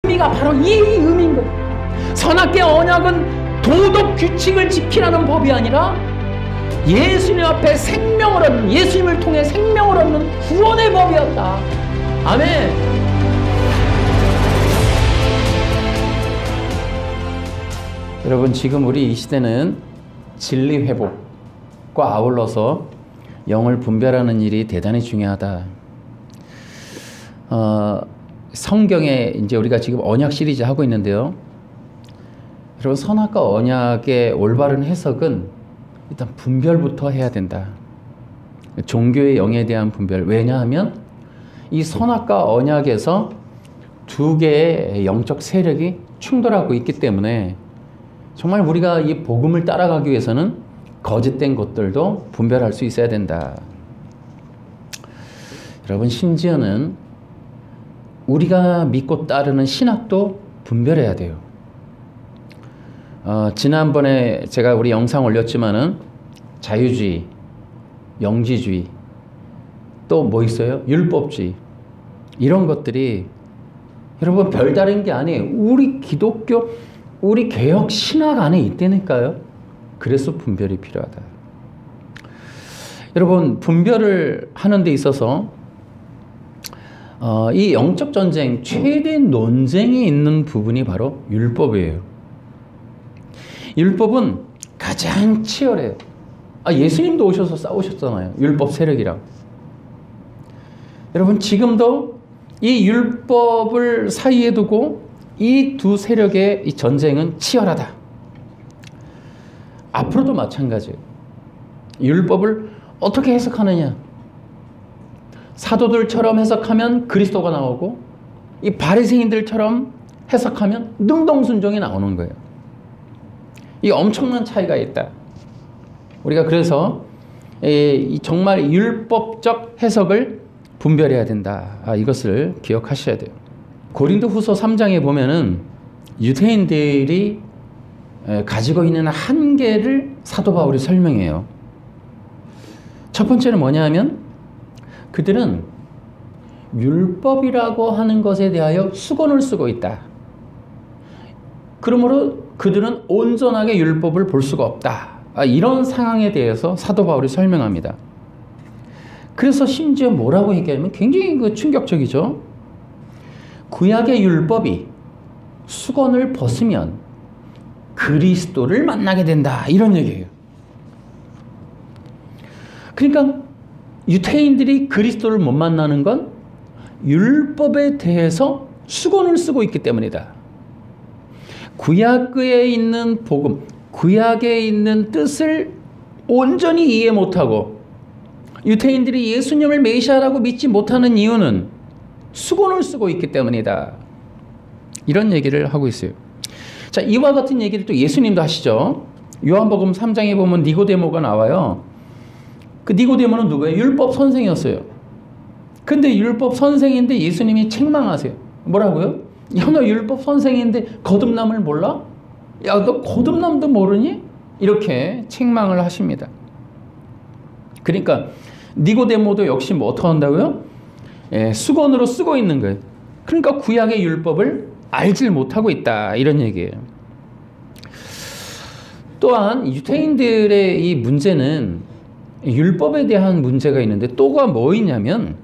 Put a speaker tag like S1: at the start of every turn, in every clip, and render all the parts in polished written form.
S1: 의미가 바로 이 의미인 거예요. 선악계 언약은 도덕 규칙을 지키라는 법이 아니라 예수님 앞에 생명을 얻는, 예수님을 통해 생명을 얻는 구원의 법이었다. 아멘. 여러분, 지금 우리 이 시대는 진리 회복과 아울러서 영을 분별하는 일이 대단히 중요하다. 성경에 이제 우리가 지금 언약 시리즈 하고 있는데요. 여러분, 선악과 언약의 올바른 해석은 일단 분별부터 해야 된다. 종교의 영에 대한 분별. 왜냐하면 이 선악과 언약에서 두 개의 영적 세력이 충돌하고 있기 때문에 정말 우리가 이 복음을 따라가기 위해서는 거짓된 것들도 분별할 수 있어야 된다. 여러분, 심지어는 우리가 믿고 따르는 신학도 분별해야 돼요. 지난번에 제가 우리 영상 올렸지만은 자유주의, 영지주의, 또 뭐 있어요? 율법주의. 이런 것들이 여러분 별다른 게 아니에요. 우리 기독교, 우리 개혁 신학 안에 있다니까요. 그래서 분별이 필요하다. 여러분, 분별을 하는 데 있어서 이 영적 전쟁 최대 논쟁이 있는 부분이 바로 율법이에요. 율법은 가장 치열해요. 예수님도 오셔서 싸우셨잖아요. 율법 세력이랑. 여러분, 지금도 이 율법을 사이에 두고 이 두 세력의 이 전쟁은 치열하다. 앞으로도 마찬가지예요. 율법을 어떻게 해석하느냐. 사도들처럼 해석하면 그리스도가 나오고, 이 바리새인들처럼 해석하면 능동순종이 나오는 거예요. 이 엄청난 차이가 있다. 우리가 그래서 정말 율법적 해석을 분별해야 된다. 이것을 기억하셔야 돼요. 고린도후서 3장에 보면은 유대인들이 가지고 있는 한계를 사도 바울이 설명해요. 첫 번째는 뭐냐면 그들은 율법이라고 하는 것에 대하여 수건을 쓰고 있다. 그러므로 그들은 온전하게 율법을 볼 수가 없다. 이런 상황에 대해서 사도 바울이 설명합니다. 그래서 심지어 뭐라고 얘기하면 굉장히 충격적이죠. 구약의 율법이 수건을 벗으면 그리스도를 만나게 된다. 이런 얘기예요. 그러니까 유대인들이 그리스도를 못 만나는 건 율법에 대해서 수건을 쓰고 있기 때문이다. 구약에 있는 복음, 구약에 있는 뜻을 온전히 이해 못하고 유대인들이 예수님을 메시아라고 믿지 못하는 이유는 수건을 쓰고 있기 때문이다. 이런 얘기를 하고 있어요. 자, 이와 같은 얘기를 또 예수님도 하시죠. 요한복음 3장에 보면 니고데모가 나와요. 그 니고데모는 누구예요? 율법 선생이었어요. 근데 율법 선생인데 예수님이 책망하세요. 뭐라고요? 야, 너 율법 선생인데 거듭남을 몰라? 야, 너 거듭남도 모르니? 이렇게 책망을 하십니다. 그러니까 니고데모도 역시 뭐 어떻게 한다고요? 수건으로 쓰고 있는 거예요. 그러니까 구약의 율법을 알질 못하고 있다. 이런 얘기예요. 또한 유대인들의 이 문제는 율법에 대한 문제가 있는데 또가 뭐 있냐면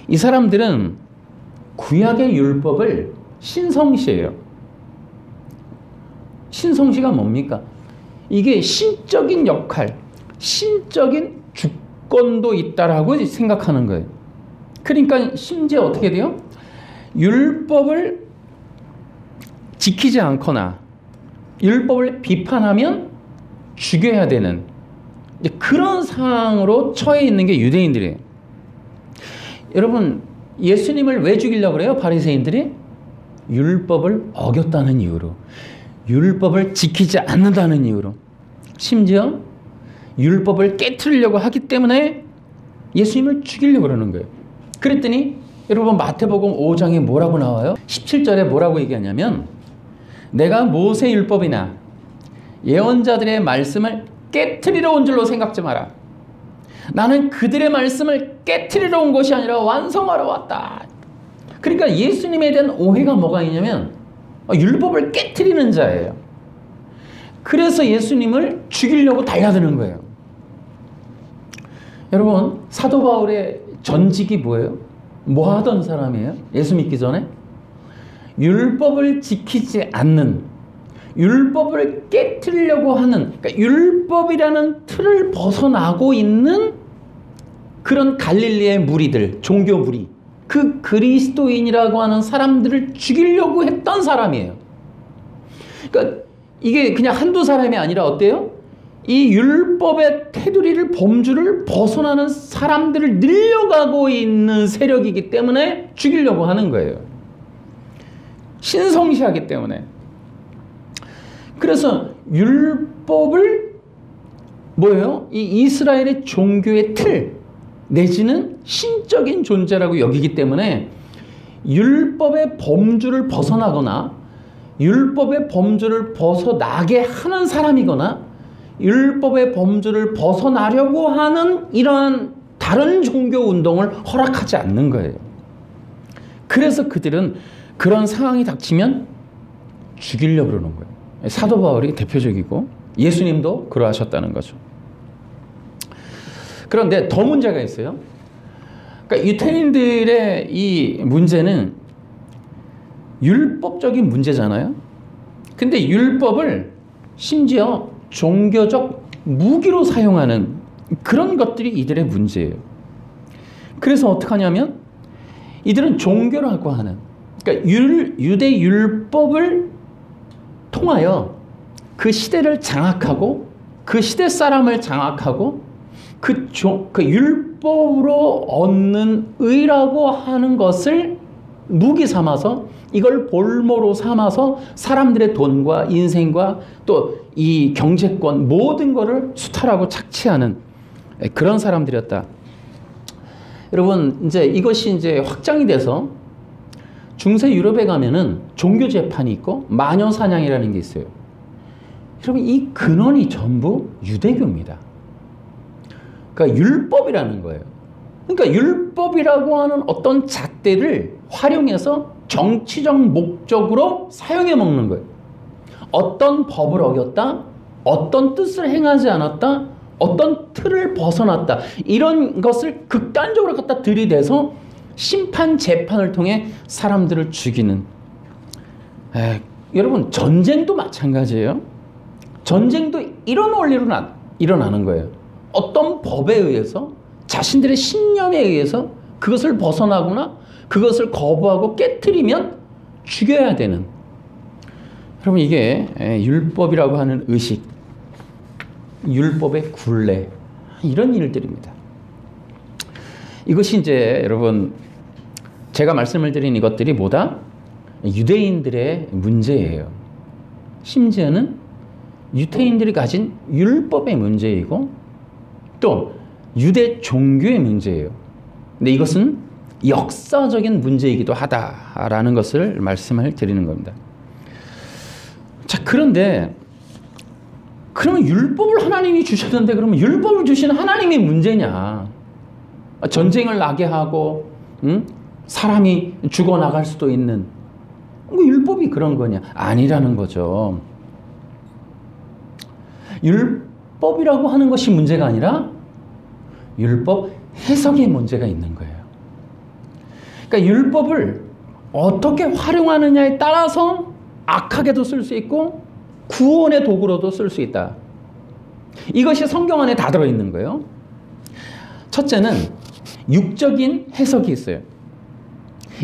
S1: 이 사람들은 구약의 율법을 신성시해요. 신성시가 뭡니까? 이게 신적인 역할, 신적인 주권도 있다라고 생각하는 거예요. 그러니까 심지어 어떻게 돼요? 율법을 지키지 않거나 율법을 비판하면 죽여야 되는 그런 상황으로 처해 있는 게 유대인들이에요. 여러분, 예수님을 왜 죽이려고 그래요? 바리새인들이? 율법을 어겼다는 이유로, 율법을 지키지 않는다는 이유로, 심지어 율법을 깨트리려고 하기 때문에 예수님을 죽이려고 그러는 거예요. 그랬더니 여러분 마태복음 5장에 뭐라고 나와요? 17절에 뭐라고 얘기하냐면 내가 모세 율법이나 예언자들의 말씀을 깨트리러 온 줄로 생각지 마라. 나는 그들의 말씀을 깨트리러 온 것이 아니라 완성하러 왔다. 그러니까 예수님에 대한 오해가 뭐가 있냐면 율법을 깨트리는 자예요. 그래서 예수님을 죽이려고 달려드는 거예요. 여러분, 사도 바울의 전직이 뭐예요? 뭐 하던 사람이에요? 예수 믿기 전에? 율법을 지키지 않는, 율법을 깨트리려고 하는, 그러니까 율법이라는 틀을 벗어나고 있는 그런 갈릴리의 무리들, 종교 무리, 그 그리스도인이라고 하는 사람들을 죽이려고 했던 사람이에요. 그러니까 이게 그냥 한두 사람이 아니라 어때요? 이 율법의 테두리를, 범주를 벗어나는 사람들을 늘려가고 있는 세력이기 때문에 죽이려고 하는 거예요. 신성시하기 때문에. 그래서 율법을 뭐예요? 이 이스라엘의 종교의 틀 내지는 신적인 존재라고 여기기 때문에 율법의 범주를 벗어나거나 율법의 범주를 벗어나게 하는 사람이거나 율법의 범주를 벗어나려고 하는 이러한 다른 종교 운동을 허락하지 않는 거예요. 그래서 그들은 그런 상황이 닥치면 죽이려고 그러는 거예요. 사도 바울이 대표적이고 예수님도 그러하셨다는 거죠. 그런데 더 문제가 있어요. 그러니까 유태인들의 이 문제는 율법적인 문제잖아요. 근데 율법을 심지어 종교적 무기로 사용하는 그런 것들이 이들의 문제예요. 그래서 어떻게 하냐면 이들은 종교라고 하는, 그러니까 유대 율법을 통하여 그 시대를 장악하고 그 시대 사람을 장악하고 그 율법으로 얻는 의라고 하는 것을 무기 삼아서 이걸 볼모로 삼아서 사람들의 돈과 인생과 또 이 경제권 모든 것을 수탈하고 착취하는 그런 사람들이었다. 여러분, 이제 이것이 이제 확장이 돼서 중세 유럽에 가면은 종교 재판이 있고 마녀 사냥이라는 게 있어요. 여러분, 이 근원이 전부 유대교입니다. 그러니까 율법이라는 거예요. 그러니까 율법이라고 하는 어떤 잣대를 활용해서 정치적 목적으로 사용해 먹는 거예요. 어떤 법을 어겼다, 어떤 뜻을 행하지 않았다, 어떤 틀을 벗어났다, 이런 것을 극단적으로 갖다 들이대서 심판 재판을 통해 사람들을 죽이는. 여러분, 전쟁도 마찬가지예요. 전쟁도 이런 원리로 일어나는 거예요. 어떤 법에 의해서, 자신들의 신념에 의해서 그것을 벗어나거나 그것을 거부하고 깨트리면 죽여야 되는. 여러분, 이게 율법이라고 하는 의식, 율법의 굴레, 이런 일들입니다. 이것이 이제 여러분, 제가 말씀을 드린 이것들이 뭐다? 유대인들의 문제예요. 심지어는 유태인들이 가진 율법의 문제이고 또 유대 종교의 문제예요. 근데 이것은 역사적인 문제이기도 하다라는 것을 말씀을 드리는 겁니다. 자, 그런데 그러면 율법을 하나님이 주셨는데 그러면 율법을 주신 하나님이 문제냐? 전쟁을 나게 하고 사람이 죽어나갈 수도 있는 율법이 그런 거냐? 아니라는 거죠. 율법이라고 하는 것이 문제가 아니라 율법 해석에 문제가 있는 거예요. 그러니까 율법을 어떻게 활용하느냐에 따라서 악하게도 쓸 수 있고 구원의 도구로도 쓸 수 있다. 이것이 성경 안에 다 들어있는 거예요. 첫째는 육적인 해석이 있어요.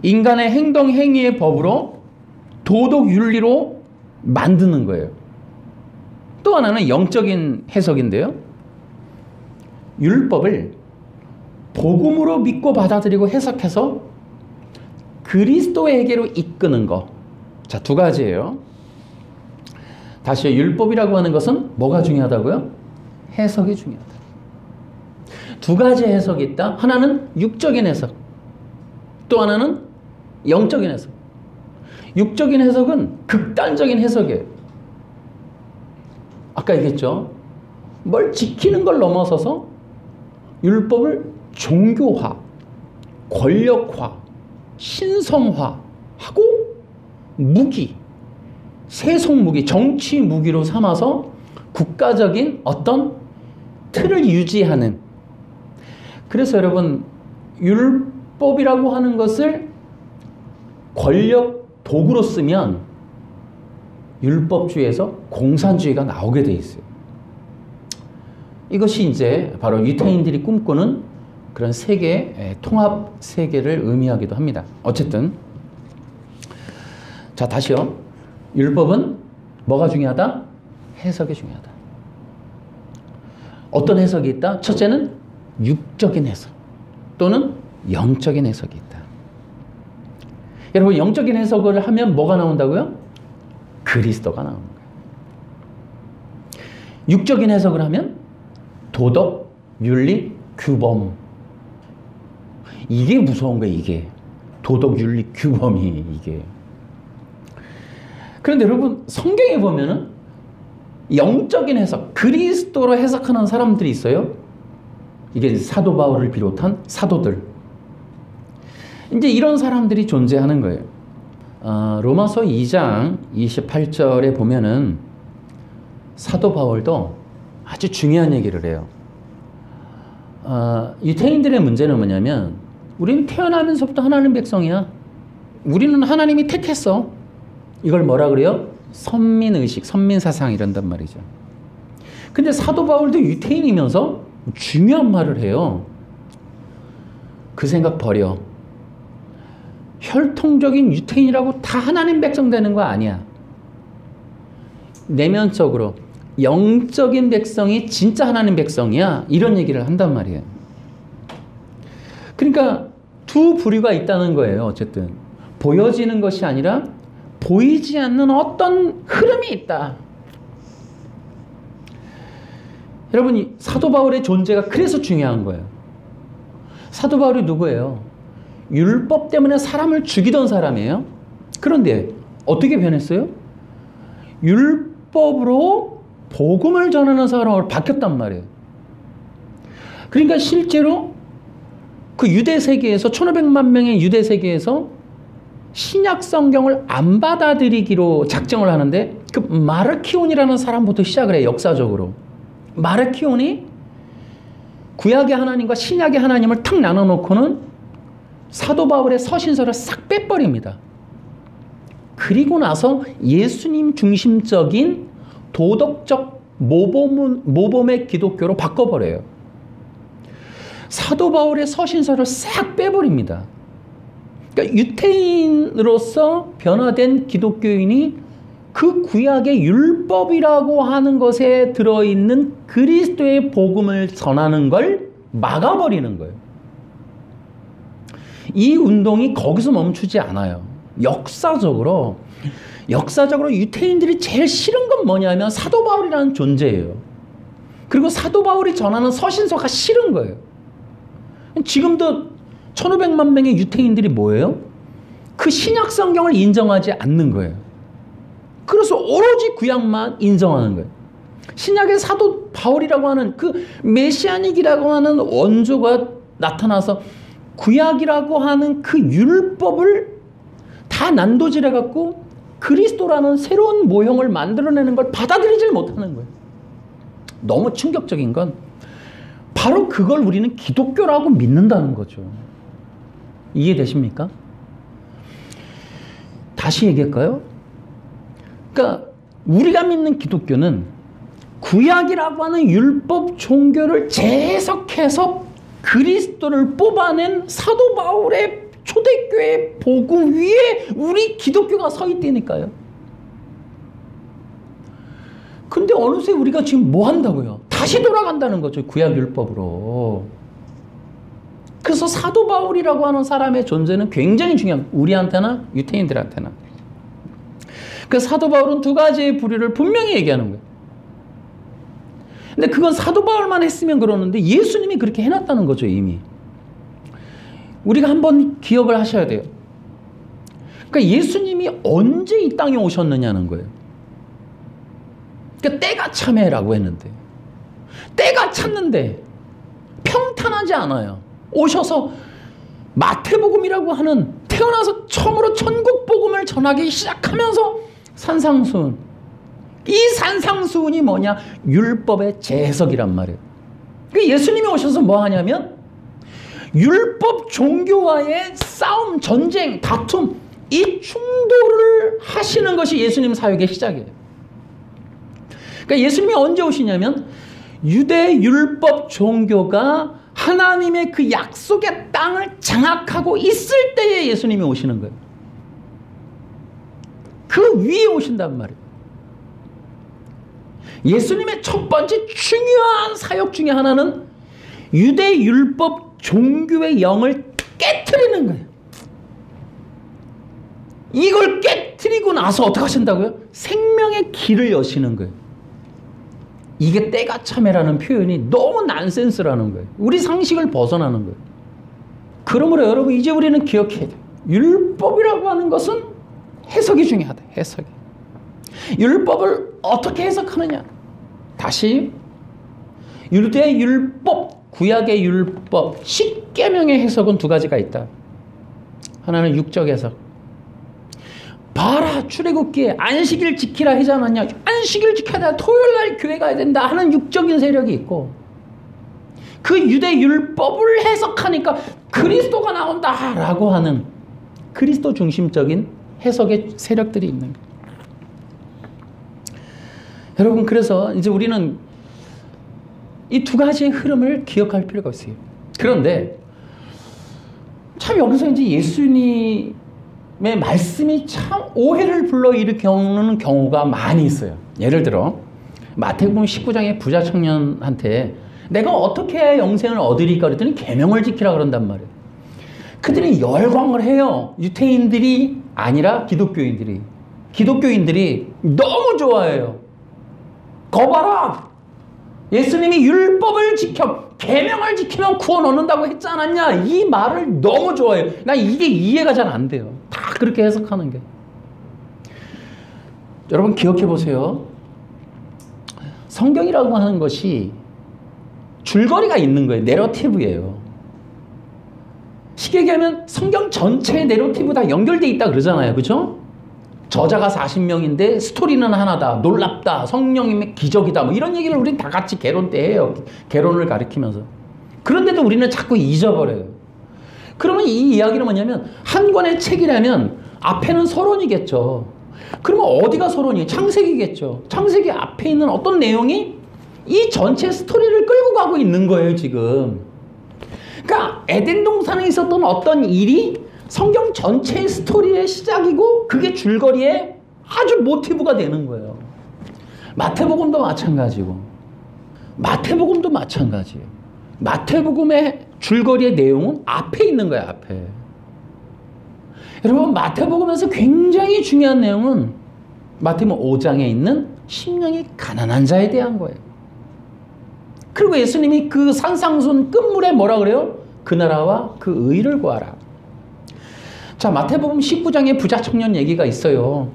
S1: 인간의 행동 행위의 법으로 도덕 윤리로 만드는 거예요. 또 하나는 영적인 해석인데요. 율법을 복음으로 믿고 받아들이고 해석해서 그리스도에게로 이끄는 것. 자, 두 가지예요. 다시 율법이라고 하는 것은 뭐가 중요하다고요? 해석이 중요하다. 두 가지 해석이 있다. 하나는 육적인 해석, 또 하나는 영적인 해석. 육적인 해석은 극단적인 해석이에요. 아까 얘기했죠. 뭘 지키는 걸 넘어서서 율법을 종교화, 권력화, 신성화하고 무기, 세속 무기, 정치 무기로 삼아서 국가적인 어떤 틀을 유지하는. 그래서 여러분, 율법이라고 하는 것을 권력 도구로 쓰면 율법주의에서 공산주의가 나오게 돼 있어요. 이것이 이제 바로 유태인들이 꿈꾸는 그런 세계, 통합 세계를 의미하기도 합니다. 어쨌든 자, 다시요. 율법은 뭐가 중요하다? 해석이 중요하다. 어떤 해석이 있다? 첫째는 육적인 해석 또는 영적인 해석이 있다. 여러분, 영적인 해석을 하면 뭐가 나온다고요? 그리스도가 나오는 거예요. 육적인 해석을 하면 도덕, 윤리, 규범. 이게 무서운 거예요, 이게. 도덕, 윤리, 규범이 이게. 그런데 여러분, 성경에 보면은 영적인 해석, 그리스도로 해석하는 사람들이 있어요. 이게 사도 바울을 비롯한 사도들. 이제 이런 사람들이 존재하는 거예요. 로마서 2장 28절에 보면은 사도 바울도 아주 중요한 얘기를 해요. 유태인들의 문제는 뭐냐면, 우리는 태어나면서부터 하나님 백성이야. 우리는 하나님이 택했어. 이걸 뭐라 그래요? 선민의식, 선민사상 이런단 말이죠. 근데 사도 바울도 유태인이면서 중요한 말을 해요. 그 생각 버려. 혈통적인 유태인이라고 다 하나님 백성 되는 거 아니야. 내면적으로 영적인 백성이 진짜 하나님 백성이야. 이런 얘기를 한단 말이에요. 그러니까 두 부류가 있다는 거예요. 어쨌든 보여지는 것이 아니라 보이지 않는 어떤 흐름이 있다. 여러분, 사도 바울의 존재가 그래서 중요한 거예요. 사도 바울이 누구예요? 율법 때문에 사람을 죽이던 사람이에요. 그런데 어떻게 변했어요? 율법으로 복음을 전하는 사람으로 바뀌었단 말이에요. 그러니까 실제로 그 유대 세계에서 1500만 명의 유대 세계에서 신약 성경을 안 받아들이기로 작정을 하는데, 그 마르키온이라는 사람부터 시작을 해요. 역사적으로 마르키온이 구약의 하나님과 신약의 하나님을 탁 나눠놓고는 사도 바울의 서신서를 싹 빼버립니다. 그리고 나서 예수님 중심적인 도덕적 모범의 기독교로 바꿔버려요. 사도 바울의 서신서를 싹 빼버립니다. 그러니까 유태인으로서 변화된 기독교인이 그 구약의 율법이라고 하는 것에 들어있는 그리스도의 복음을 전하는 걸 막아버리는 거예요. 이 운동이 거기서 멈추지 않아요. 역사적으로 유태인들이 제일 싫은 건 뭐냐면 사도 바울이라는 존재예요. 그리고 사도 바울이 전하는 서신서가 싫은 거예요. 지금도 1500만 명의 유태인들이 뭐예요? 그 신약 성경을 인정하지 않는 거예요. 그래서 오로지 구약만 인정하는 거예요. 신약의 사도 바울이라고 하는 그 메시아닉이라고 하는 원조가 나타나서 구약이라고 하는 그 율법을 다 난도질해 갖고 그리스도라는 새로운 모형을 만들어내는 걸 받아들이질 못하는 거예요. 너무 충격적인 건 바로 그걸 우리는 기독교라고 믿는다는 거죠. 이해되십니까? 다시 얘기할까요? 그러니까 우리가 믿는 기독교는 구약이라고 하는 율법 종교를 재해석해서 그리스도를 뽑아낸 사도 바울의 초대교회 복음 위에 우리 기독교가 서 있다니까요. 근데 어느새 우리가 지금 뭐 한다고요? 다시 돌아간다는 거죠. 구약 율법으로. 그래서 사도 바울이라고 하는 사람의 존재는 굉장히 중요한, 우리한테나 유태인들한테나. 그 사도 바울은 두 가지의 부류를 분명히 얘기하는 거예요. 근데 그건 사도 바울만 했으면 그러는데 예수님이 그렇게 해놨다는 거죠, 이미. 우리가 한번 기억을 하셔야 돼요. 그러니까 예수님이 언제 이 땅에 오셨느냐는 거예요. 그러니까 때가 참해라고 했는데, 때가 찼는데 평탄하지 않아요. 오셔서 마태복음이라고 하는 태어나서 처음으로 천국 복음을 전하기 시작하면서 산상수훈. 이 산상수훈이 뭐냐? 율법의 재해석이란 말이에요. 그러니까 예수님이 오셔서 뭐 하냐면 율법 종교와의 싸움, 전쟁, 다툼, 이 충돌을 하시는 것이 예수님 사역의 시작이에요. 그러니까 예수님이 언제 오시냐면 유대 율법 종교가 하나님의 그 약속의 땅을 장악하고 있을 때에 예수님이 오시는 거예요. 그 위에 오신단 말이에요. 예수님의 첫 번째 중요한 사역 중에 하나는 유대 율법 종교의 영을 깨트리는 거예요. 이걸 깨트리고 나서 어떻게 하신다고요? 생명의 길을 여시는 거예요. 이게 때가 참해라는 표현이 너무 난센스라는 거예요. 우리 상식을 벗어나는 거예요. 그러므로 여러분 이제 우리는 기억해야 돼요. 율법이라고 하는 것은 해석이 중요하다. 해석이. 율법을 어떻게 해석하느냐? 다시 유대 율법, 구약의 율법, 십계명의 해석은 두 가지가 있다. 하나는 육적 해석. 봐라, 출애굽기에 안식일 지키라 하지 않았냐? 안식일 지켜야 된다. 토요일날 교회 가야 된다 하는 육적인 세력이 있고, 그 유대 율법을 해석하니까 그리스도가 나온다라고 하는 그리스도 중심적인 해석의 세력들이 있는 거예요. 여러분, 그래서 이제 우리는 이 두 가지의 흐름을 기억할 필요가 있어요. 그런데 참 여기서 이제 예수님의 말씀이 참 오해를 불러일으키는 경우가 많이 있어요. 예를 들어 마태복음 19장의 부자 청년한테 내가 어떻게 영생을 얻으리까 그랬더니 계명을 지키라 그런단 말이에요. 그들이 열광을 해요. 유태인들이 아니라 기독교인들이 너무 좋아해요. 거 봐라, 예수님이 율법을 지켜 계명을 지키면 구원 얻는다고 했지 않았냐? 이 말을 너무 좋아해요. 나 이게 이해가 잘 안 돼요. 다 그렇게 해석하는 게. 여러분 기억해 보세요. 성경이라고 하는 것이 줄거리가 있는 거예요. 내러티브예요. 쉽게 얘기하면 성경 전체의 내러티브 다 연결돼 있다 그러잖아요. 그렇죠? 저자가 40명인데 스토리는 하나다. 놀랍다. 성령님의 기적이다. 뭐 이런 얘기를 우리는 다 같이 개론 때 해요. 개론을 가리키면서. 그런데도 우리는 자꾸 잊어버려요. 그러면 이 이야기는 뭐냐면 한 권의 책이라면 앞에는 서론이겠죠. 그러면 어디가 서론이에요? 창세기겠죠. 창세기 앞에 있는 어떤 내용이 이 전체 스토리를 끌고 가고 있는 거예요, 지금. 그러니까 에덴 동산에 있었던 어떤 일이 성경 전체의 스토리의 시작이고 그게 줄거리의 아주 모티브가 되는 거예요. 마태복음도 마찬가지고 마태복음도 마찬가지예요. 마태복음의 줄거리의 내용은 앞에 있는 거예요. 앞에. 여러분 마태복음에서 굉장히 중요한 내용은 마태복음 5장에 있는 심령이 가난한 자에 대한 거예요. 그리고 예수님이 그 산상수훈 끝물에 뭐라 그래요? 그 나라와 그 의를 구하라. 자, 마태복음 19장에 부자 청년 얘기가 있어요.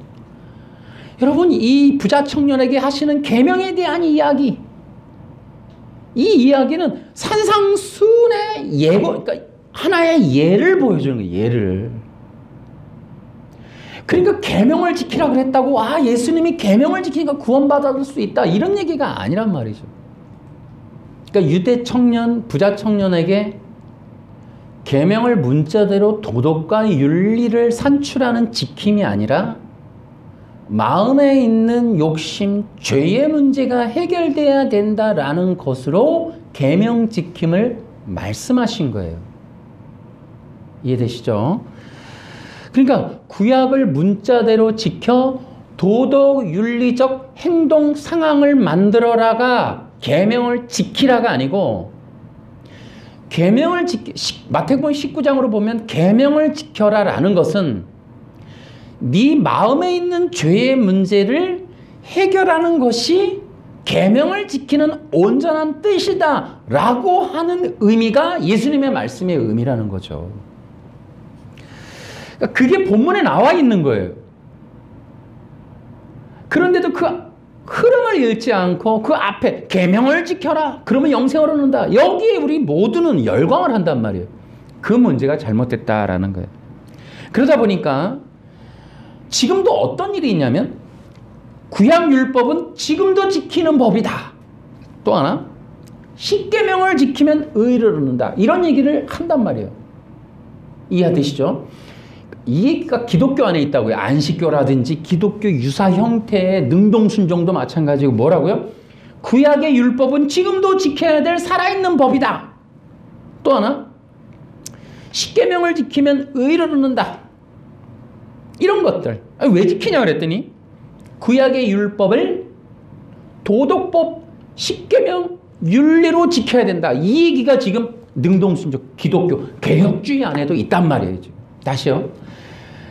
S1: 여러분 이 부자 청년에게 하시는 계명에 대한 이야기, 이 이야기는 산상수훈의 예고, 그러니까 하나의 예를 보여주는 거예요. 예를. 그러니까 계명을 지키라 그랬다고 예수님이 계명을 지키니까 구원받을 수 있다 이런 얘기가 아니란 말이죠. 그러니까 유대 청년, 부자 청년에게 계명을 문자대로 도덕과 윤리를 산출하는 지킴이 아니라 마음에 있는 욕심, 죄의 문제가 해결돼야 된다라는 것으로 계명 지킴을 말씀하신 거예요. 이해되시죠? 그러니까 구약을 문자대로 지켜 도덕, 윤리적 행동 상황을 만들어라가 계명을 지키라가 아니고 마태복음 19장으로 보면 계명을 지켜라라는 것은 네 마음에 있는 죄의 문제를 해결하는 것이 계명을 지키는 온전한 뜻이다라고 하는 의미가 예수님의 말씀의 의미라는 거죠. 그러니까 그게 본문에 나와 있는 거예요. 그런데도 그 흐름을 잃지 않고 그 앞에 계명을 지켜라. 그러면 영생을 얻는다. 여기에 우리 모두는 열광을 한단 말이에요. 그 문제가 잘못됐다라는 거예요. 그러다 보니까 지금도 어떤 일이 있냐면 구약율법은 지금도 지키는 법이다. 또 하나, 십계명을 지키면 의를 얻는다. 이런 얘기를 한단 말이에요. 이해되시죠? 이 얘기가 기독교 안에 있다고요. 안식교라든지 기독교 유사 형태의 능동순종도 마찬가지고 뭐라고요? 구약의 율법은 지금도 지켜야 될 살아있는 법이다. 또 하나, 십계명을 지키면 의를 얻는다. 이런 것들. 왜 지키냐 그랬더니 구약의 율법을 도덕법, 십계명, 윤리로 지켜야 된다. 이 얘기가 지금 능동순종, 기독교, 개혁주의 안에도 있단 말이에요. 다시요.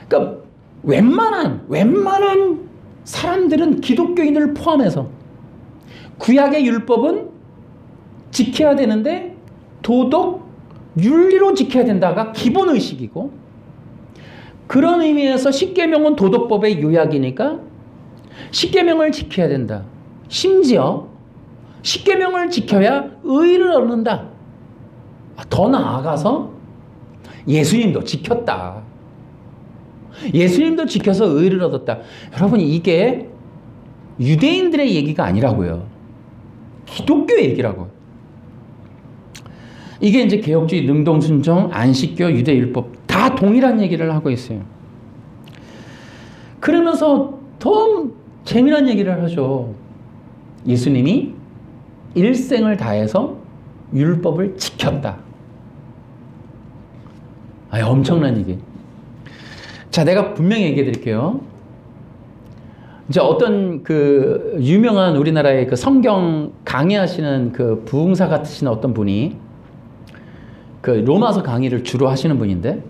S1: 그러니까 웬만한 사람들은 기독교인을 포함해서 구약의 율법은 지켜야 되는데 도덕, 윤리로 지켜야 된다가 기본의식이고, 그런 의미에서 십계명은 도덕법의 요약이니까 십계명을 지켜야 된다. 심지어 십계명을 지켜야 의를 얻는다. 더 나아가서 예수님도 지켰다. 예수님도 지켜서 의를 얻었다. 여러분, 이게 유대인들의 얘기가 아니라고요. 기독교 얘기라고요. 이게 이제 개혁주의, 능동순종, 안식교, 유대율법 다 동일한 얘기를 하고 있어요. 그러면서 더 재미난 얘기를 하죠. 예수님이 일생을 다해서 율법을 지켰다. 엄청난 얘기. 자, 내가 분명히 얘기해 드릴게요. 이제 어떤 그 유명한 우리나라의 그 성경 강의하시는 그 부흥사 같으신 어떤 분이 그 로마서 강의를 주로 하시는 분인데,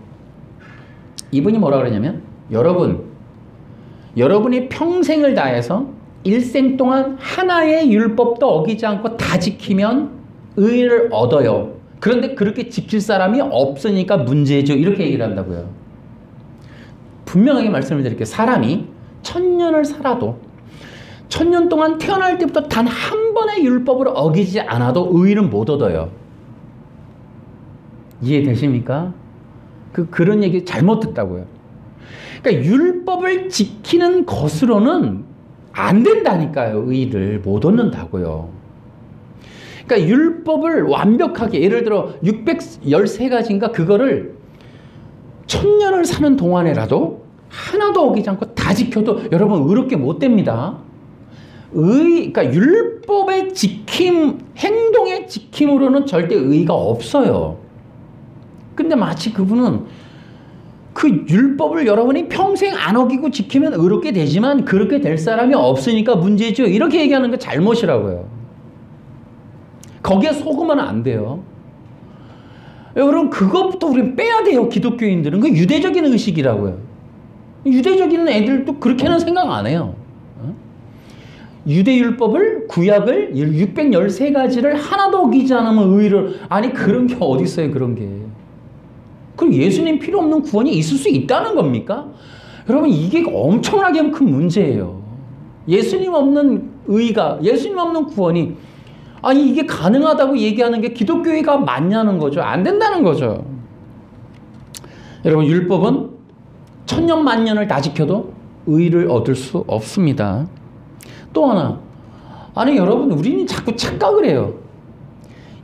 S1: 이분이 뭐라 그러냐면, 여러분이 평생을 다해서 일생 동안 하나의 율법도 어기지 않고 다 지키면 의를 얻어요. 그런데 그렇게 지킬 사람이 없으니까 문제죠. 이렇게 얘기를 한다고요. 분명하게 말씀을 드릴게요. 사람이 1000년을 살아도 1000년 동안 태어날 때부터 단 한 번의 율법을 어기지 않아도 의는 못 얻어요. 이해되십니까? 그런 얘기 잘못 듣다고요. 그러니까 율법을 지키는 것으로는 안 된다니까요. 의를 못 얻는다고요. 그러니까 율법을 완벽하게, 예를 들어 613가지인가 그거를 1000년을 사는 동안에라도 하나도 어기지 않고 다 지켜도 여러분 의롭게 못 됩니다. 그러니까 율법의 지킴, 행동의 지킴으로는 절대 의의가 없어요. 근데 마치 그분은 그 율법을 여러분이 평생 안 어기고 지키면 의롭게 되지만 그렇게 될 사람이 없으니까 문제죠. 이렇게 얘기하는 게 잘못이라고요. 거기에 속으면 안 돼요. 여러분, 그것부터 우리는 빼야 돼요. 기독교인들은. 그 유대적인 의식이라고요. 유대적인 애들도 그렇게는 생각 안 해요. 유대율법을, 구약을 613가지를 하나도 어기지 않으면 의를, 아니 그런 게 어디 있어요. 그런 게. 그럼 예수님 필요 없는 구원이 있을 수 있다는 겁니까? 여러분, 이게 엄청나게 큰 문제예요. 예수님 없는 의가, 예수님 없는 구원이, 아니 이게 가능하다고 얘기하는 게 기독교회가 맞냐는 거죠. 안 된다는 거죠. 여러분, 율법은 1000년 만년을 다 지켜도 의를 얻을 수 없습니다. 또 하나, 아니 여러분, 우리는 자꾸 착각을 해요.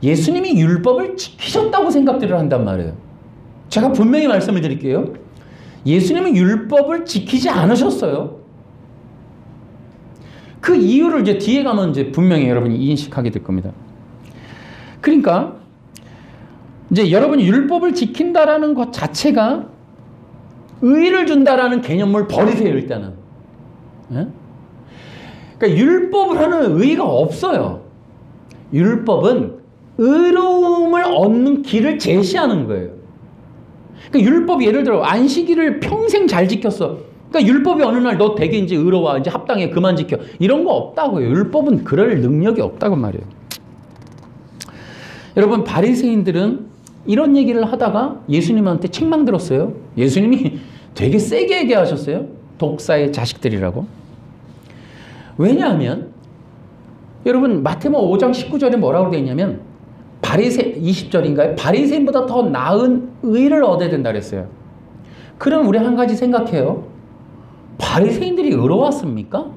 S1: 예수님이 율법을 지키셨다고 생각들을 한단 말이에요. 제가 분명히 말씀을 드릴게요. 예수님은 율법을 지키지 않으셨어요. 그 이유를 이제 뒤에 가면 이제 분명히 여러분이 인식하게 될 겁니다. 그러니까 이제 여러분이 율법을 지킨다라는 것 자체가 의를 준다라는 개념을 버리세요, 일단은. 예? 그러니까 율법을 하는 의의가 없어요. 율법은 의로움을 얻는 길을 제시하는 거예요. 그러니까 율법이, 예를 들어 안식일을 평생 잘 지켰어. 그러니까 율법이 어느 날 너 되게 이제 의로워, 이제 합당해, 그만 지켜, 이런 거 없다고요. 율법은 그럴 능력이 없다고 말이에요. 여러분, 바리새인들은 이런 얘기를 하다가 예수님한테 책망 들었어요. 예수님이 되게 세게 얘기하셨어요. 독사의 자식들이라고. 왜냐하면 여러분, 마태복음 5장 19절에 뭐라고 되어 있냐면, 20절인가요? 바리새인보다 더 나은 의를 얻어야 된다 그랬어요. 그럼 우리 한 가지 생각해요. 바리새인들이 의로웠습니까?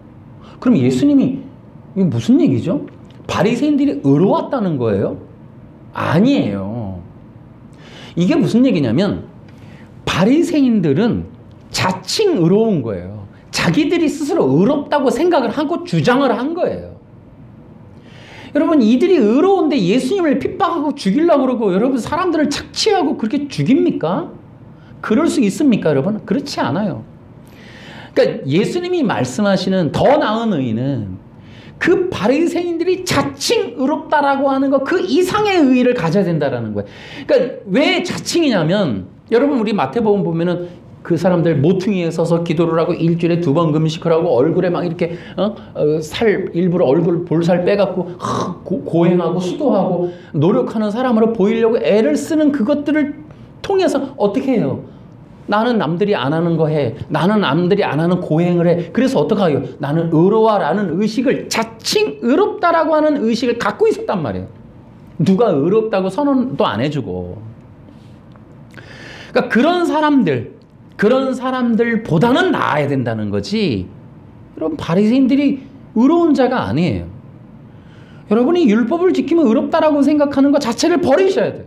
S1: 그럼 예수님이 이게 무슨 얘기죠? 바리새인들이 의로웠다는 거예요? 아니에요. 이게 무슨 얘기냐면 바리새인들은 자칭 의로운 거예요. 자기들이 스스로 의롭다고 생각을 하고 주장을 한 거예요. 여러분, 이들이 의로운데 예수님을 핍박하고 죽이려고 그러고 여러분 사람들을 착취하고 그렇게 죽입니까? 그럴 수 있습니까, 여러분? 그렇지 않아요. 그러니까 예수님이 말씀하시는 더 나은 의는 그 바리새인들이 자칭 의롭다라고 하는 것 그 이상의 의의를 가져야 된다라는 거예요. 그러니까 왜 자칭이냐면 여러분 우리 마태복음 보면은 그 사람들 모퉁이에 서서 기도를 하고 일주일에 2번 금식을 하고 얼굴에 막 이렇게 살 일부러 얼굴 볼살 빼갖고 고행하고 수도하고 노력하는 사람으로 보이려고 애를 쓰는 그것들을 통해서 어떻게 해요? 나는 남들이 안 하는 거 해. 나는 남들이 안 하는 고행을 해. 그래서 어떡해요? 나는 의로워라는 의식을 자칭 의롭다라고 하는 의식을 갖고 있었단 말이에요. 누가 의롭다고 선언도 안 해주고. 그러니까 그런 사람들보다는 나아야 된다는 거지. 여러분 바리새인들이 의로운 자가 아니에요. 여러분이 율법을 지키면 의롭다라고 생각하는 것 자체를 버리셔야 돼요.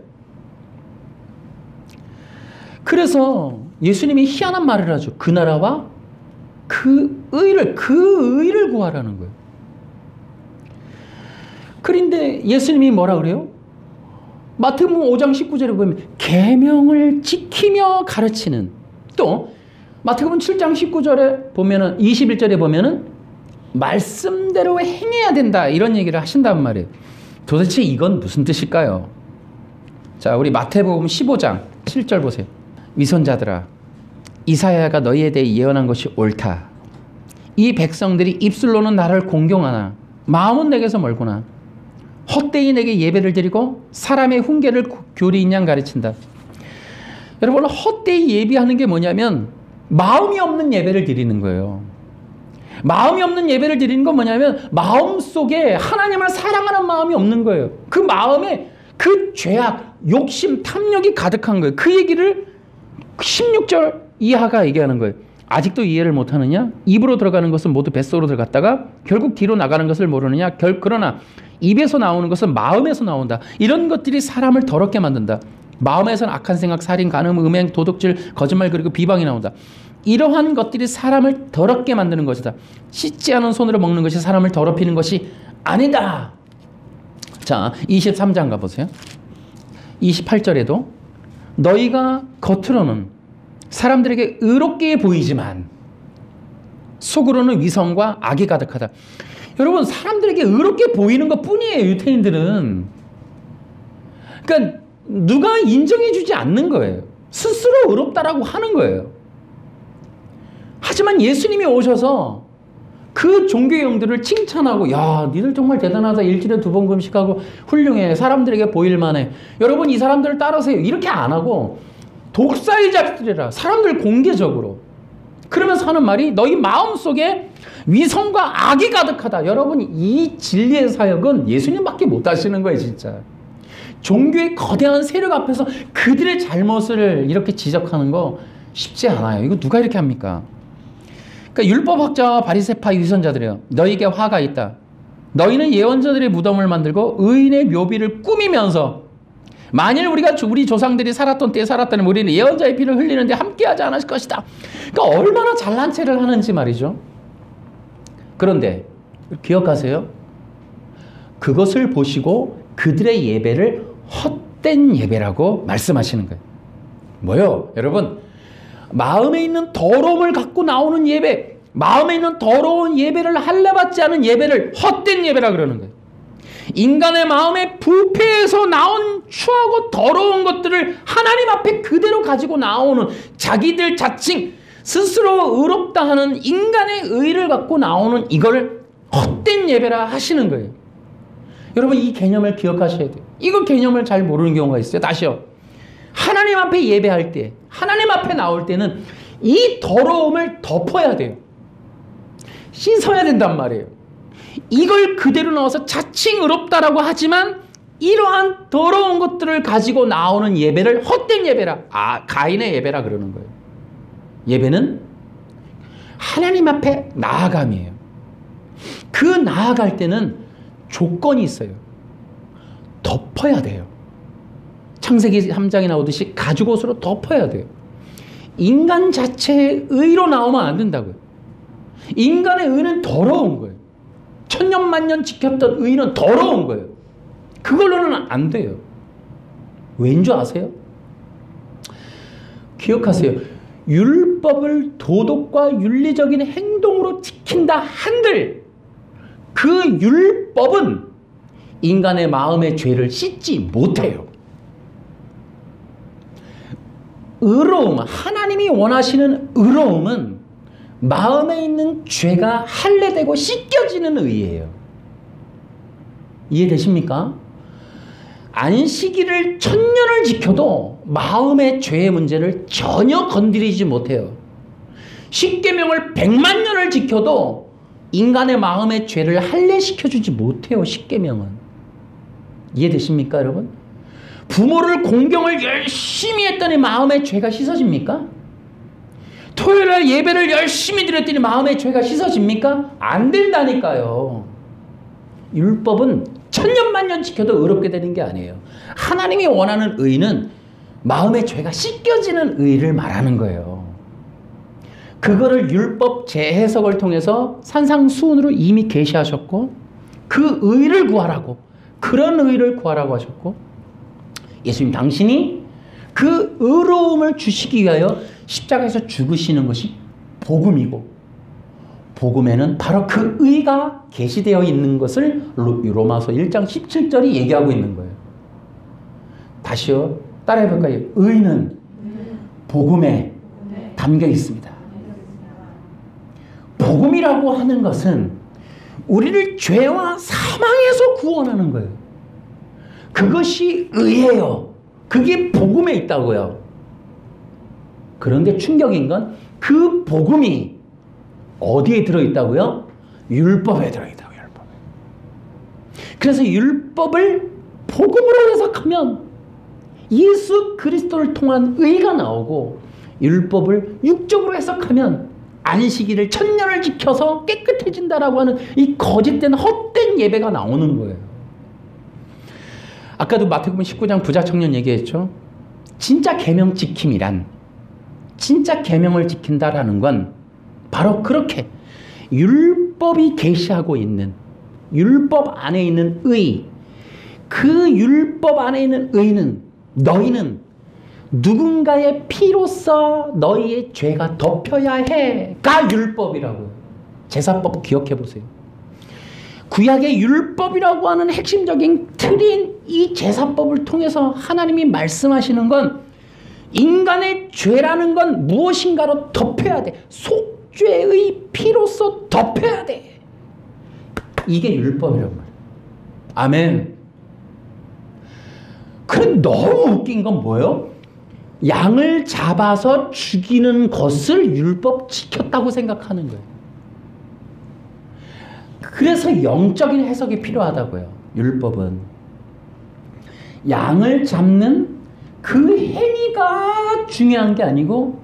S1: 그래서 예수님이 희한한 말을 하죠. 그 나라와 그 의를 구하라는 거예요. 그런데 예수님이 뭐라 그래요? 마태복음 5장 19절에 보면 계명을 지키며 가르치는, 또 마태복음 7장 19절에 보면은 21절에 보면은 말씀대로 행해야 된다 이런 얘기를 하신단 말이에요. 도대체 이건 무슨 뜻일까요? 자, 우리 마태복음 15장 7절 보세요. 위선자들아, 이사야가 너희에 대해 예언한 것이 옳다. 이 백성들이 입술로는 나를 공경하나 마음은 내게서 멀구나. 헛되이 내게 예배를 드리고 사람의 훈계를 교리인 양 가르친다. 여러분, 헛되이 예배하는 게 뭐냐면 마음이 없는 예배를 드리는 거예요. 마음이 없는 예배를 드리는 건 뭐냐면 마음속에 하나님을 사랑하는 마음이 없는 거예요. 그 마음에 그 죄악, 욕심, 탐욕이 가득한 거예요. 그 얘기를 16절 이하가 얘기하는 거예요. 아직도 이해를 못하느냐? 입으로 들어가는 것은 모두 뱃속으로 들어갔다가 결국 뒤로 나가는 것을 모르느냐? 그러나 입에서 나오는 것은 마음에서 나온다. 이런 것들이 사람을 더럽게 만든다. 마음에서는 악한 생각, 살인, 간음, 음행, 도둑질, 거짓말, 그리고 비방이 나온다. 이러한 것들이 사람을 더럽게 만드는 것이다. 씻지 않은 손으로 먹는 것이 사람을 더럽히는 것이 아니다. 자, 23장 가보세요. 28절에도 너희가 겉으로는 사람들에게 의롭게 보이지만 속으로는 위선과 악이 가득하다. 여러분, 사람들에게 의롭게 보이는 것 뿐이에요, 유태인들은. 그러니까 누가 인정해 주지 않는 거예요. 스스로 의롭다라고 하는 거예요. 하지만 예수님이 오셔서 그 종교의 영들을 칭찬하고, 야, 니들 정말 대단하다. 일주일에 2번 금식하고 훌륭해. 사람들에게 보일만해. 여러분, 이 사람들을 따르세요. 이렇게 안 하고 독사의 자식들이라 사람들 공개적으로 그러면서 하는 말이 너희 마음속에 위선과 악이 가득하다. 여러분, 이 진리의 사역은 예수님밖에 못 하시는 거예요, 진짜. 종교의 거대한 세력 앞에서 그들의 잘못을 이렇게 지적하는 거 쉽지 않아요. 이거 누가 이렇게 합니까? 그러니까 율법학자와 바리새파 위선자들이요. 너희에게 화가 있다. 너희는 예언자들의 무덤을 만들고 의인의 묘비를 꾸미면서 만일 우리 조상들이 살았던 때에 살았다면 우리는 예언자의 피를 흘리는데 함께하지 않을 것이다. 그러니까 얼마나 잘난 체를 하는지 말이죠. 그런데 기억하세요. 그것을 보시고 그들의 예배를 헛된 예배라고 말씀하시는 거예요. 뭐요? 여러분, 마음에 있는 더러움을 갖고 나오는 예배, 마음에 있는 더러운 예배를 할례받지 않은 예배를 헛된 예배라 그러는 거예요. 인간의 마음에 부패해서 나온 추하고 더러운 것들을 하나님 앞에 그대로 가지고 나오는 자기들 자칭 스스로 의롭다 하는 인간의 의를 갖고 나오는 이걸 헛된 예배라 하시는 거예요. 여러분, 이 개념을 기억하셔야 돼요. 이거 개념을 잘 모르는 경우가 있어요. 다시요. 하나님 앞에 예배할 때, 하나님 앞에 나올 때는 이 더러움을 덮어야 돼요. 씻어야 된단 말이에요. 이걸 그대로 나와서 자칭 의롭다라고 하지만 이러한 더러운 것들을 가지고 나오는 예배를 헛된 예배라, 가인의 예배라 그러는 거예요. 예배는 하나님 앞에 나아감이에요. 그 나아갈 때는 조건이 있어요. 덮어야 돼요. 창세기 3장에 나오듯이 가죽옷으로 덮어야 돼요. 인간 자체의 의로 나오면 안 된다고요. 인간의 의는 더러운 거예요. 천년만년 지켰던 의는 더러운 거예요. 그걸로는 안 돼요. 왠 줄 아세요? 기억하세요. 율법을 도덕과 윤리적인 행동으로 지킨다 한들 그 율법은 인간의 마음의 죄를 씻지 못해요. 의로움, 하나님이 원하시는 의로움은 마음에 있는 죄가 할례되고 씻겨지는 의예요. 이해되십니까? 안식일을 1000년을 지켜도 마음의 죄의 문제를 전혀 건드리지 못해요. 십계명을 100만 년을 지켜도 인간의 마음의 죄를 할례시켜주지 못해요. 십계명은. 이해되십니까, 여러분? 부모를 공경을 열심히 했더니 마음의 죄가 씻어집니까? 토요일날 예배를 열심히 드렸더니 마음의 죄가 씻어집니까? 안 된다니까요. 율법은 1000년만년 지켜도 의롭게 되는 게 아니에요. 하나님이 원하는 의는 마음의 죄가 씻겨지는 의를 말하는 거예요. 그거를 율법 재해석을 통해서 산상수훈으로 이미 계시하셨고 그 의를 구하라고, 그런 의를 구하라고 하셨고, 예수님 당신이 그 의로움을 주시기 위하여 십자가에서 죽으시는 것이 복음이고, 복음에는 바로 그 의가 계시되어 있는 것을 로마서 1장 17절이 얘기하고 있는 거예요. 다시요, 따라해볼까요? 의는 복음에 담겨 있습니다. 복음이라고 하는 것은 우리를 죄와 사망에서 구원하는 거예요. 그것이 의예요. 그게 복음에 있다고요. 그런데 충격인 건 그 복음이 어디에 들어있다고요? 율법에 들어있다고요. 율법에. 그래서 율법을 복음으로 해석하면 예수 그리스도를 통한 의가 나오고, 율법을 육적으로 해석하면 안식일을 1000년을 지켜서 깨끗해진다라고 하는 이 거짓된 헛된 예배가 나오는 거예요. 아까도 마태복음 19장 부자 청년 얘기했죠. 진짜 계명 지킴이란, 진짜 계명을 지킨다라는 건 바로 그렇게 율법이 계시하고 있는, 율법 안에 있는 의, 그 율법 안에 있는 의는, 너희는 누군가의 피로써 너희의 죄가 덮여야 해가 율법이라고요. 제사법 기억해 보세요. 구약의 율법이라고 하는 핵심적인 틀인 이 제사법을 통해서 하나님이 말씀하시는 건 인간의 죄라는 건 무엇인가로 덮여야 돼. 속죄의 피로써 덮여야 돼. 이게 율법이란 말이에요. 아멘. 그런데 너무 웃긴 건 뭐예요? 양을 잡아서 죽이는 것을 율법 지켰다고 생각하는 거예요. 그래서 영적인 해석이 필요하다고요. 율법은 양을 잡는 그 행위가 중요한 게 아니고,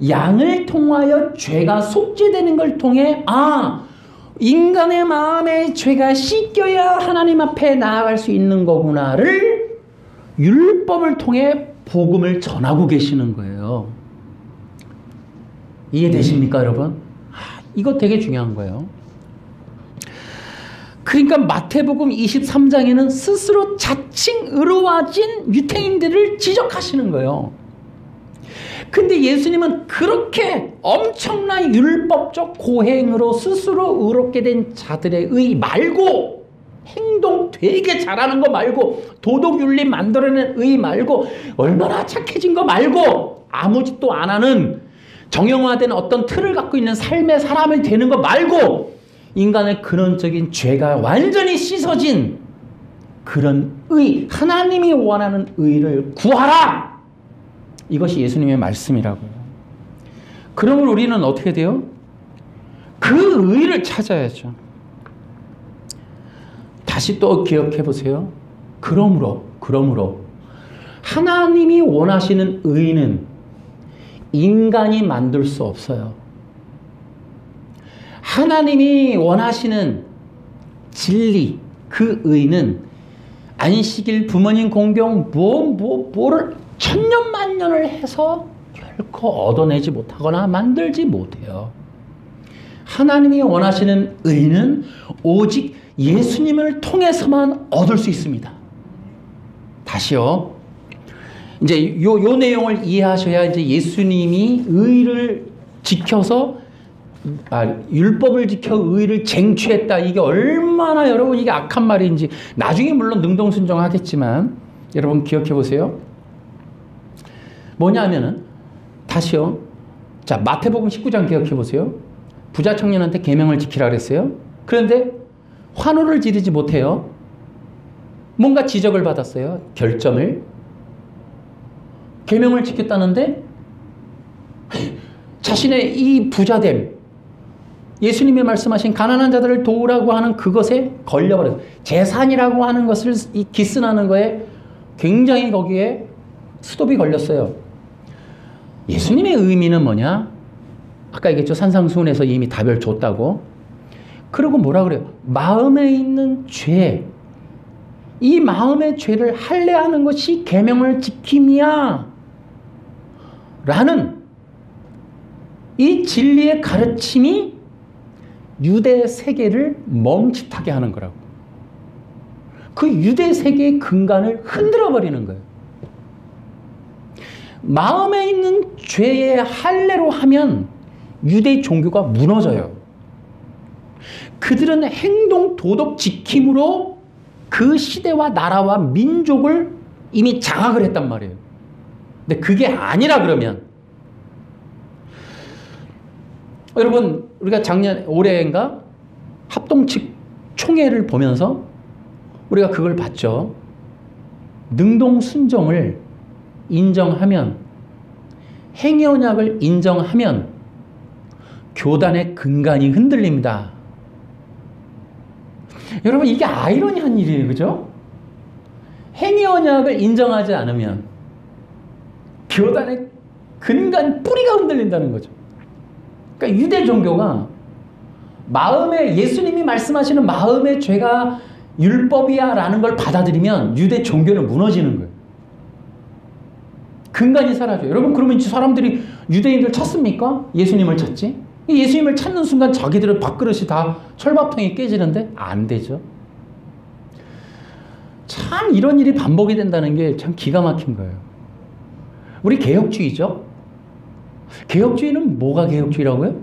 S1: 양을 통하여 죄가 속죄되는 걸 통해 인간의 마음에 죄가 씻겨야 하나님 앞에 나아갈 수 있는 거구나를 율법을 통해 복음을 전하고 계시는 거예요. 이해되십니까, 여러분? 이거 되게 중요한 거예요. 그러니까 마태복음 23장에는 스스로 자칭 의로워진 유대인들을 지적하시는 거예요. 근데 예수님은 그렇게 엄청난 율법적 고행으로 스스로 의롭게 된 자들의 의 말고, 행동 되게 잘하는 거 말고, 도덕윤리 만들어낸 의 말고, 얼마나 착해진 거 말고, 아무 짓도 안 하는 정형화된 어떤 틀을 갖고 있는 삶의 사람이 되는 거 말고, 인간의 근원적인 죄가 완전히 씻어진 그런 의, 하나님이 원하는 의를 구하라! 이것이 예수님의 말씀이라고요. 그러면 우리는 어떻게 돼요? 그 의를 찾아야죠. 다시 또 기억해 보세요. 그러므로 하나님이 원하시는 의는 인간이 만들 수 없어요. 하나님이 원하시는 진리, 그 의는 안식일, 부모님 공경, 뭐를 천년만년을 해서 결코 얻어내지 못하거나 만들지 못해요. 하나님이 원하시는 의는 오직 예수님을 통해서만 얻을 수 있습니다. 다시요. 이제 요 내용을 이해하셔야 이제 예수님이 의를 지켜서 율법을 지켜 의를 쟁취했다. 이게 얼마나 여러분 이게 악한 말인지 나중에 물론 능동순종하겠지만 여러분 기억해 보세요. 뭐냐면은 다시요. 자, 마태복음 19장 기억해 보세요. 부자 청년한테 계명을 지키라 그랬어요. 그런데 환호를 지르지 못해요. 뭔가 지적을 받았어요. 결점을. 계명을 지켰다는데 자신의 이 부자됨, 예수님이 말씀하신 가난한 자들을 도우라고 하는 그것에 걸려버려서 재산이라고 하는 것을 기슨하는 거에 굉장히 거기에 스톱이 걸렸어요. 예수님의 의미는 뭐냐? 아까 얘기했죠. 산상수훈에서 이미 답을 줬다고. 그리고 뭐라 그래요? 마음에 있는 죄, 이 마음의 죄를 할례하는 것이 계명을 지킴이야 라는 이 진리의 가르침이 유대 세계를 멈칫하게 하는 거라고. 그 유대 세계의 근간을 흔들어 버리는 거예요. 마음에 있는 죄의 할례로 하면 유대 종교가 무너져요. 그들은 행동 도덕 지킴으로 그 시대와 나라와 민족을 이미 장악을 했단 말이에요. 근데 그게 아니라 그러면 여러분 우리가 올해인가 합동측 총회를 보면서 우리가 그걸 봤죠. 능동순종을 인정하면, 행위언약을 인정하면 교단의 근간이 흔들립니다. 여러분 이게 아이러니한 일이에요. 그죠? 행위언약을 인정하지 않으면 교단의 근간 뿌리가 흔들린다는 거죠. 그러니까 유대 종교가 마음에 예수님이 말씀하시는 마음의 죄가 율법이야 라는 걸 받아들이면 유대 종교는 무너지는 거예요. 근간이 사라져요. 여러분 그러면 사람들이 유대인들 찾습니까? 예수님을 찾지? 예수님을 찾는 순간 자기들의 밥그릇이 다 철밥통이 깨지는데 안 되죠. 참 이런 일이 반복이 된다는 게 참 기가 막힌 거예요. 우리 개혁주의죠. 개혁주의는 뭐가 개혁주의라고요?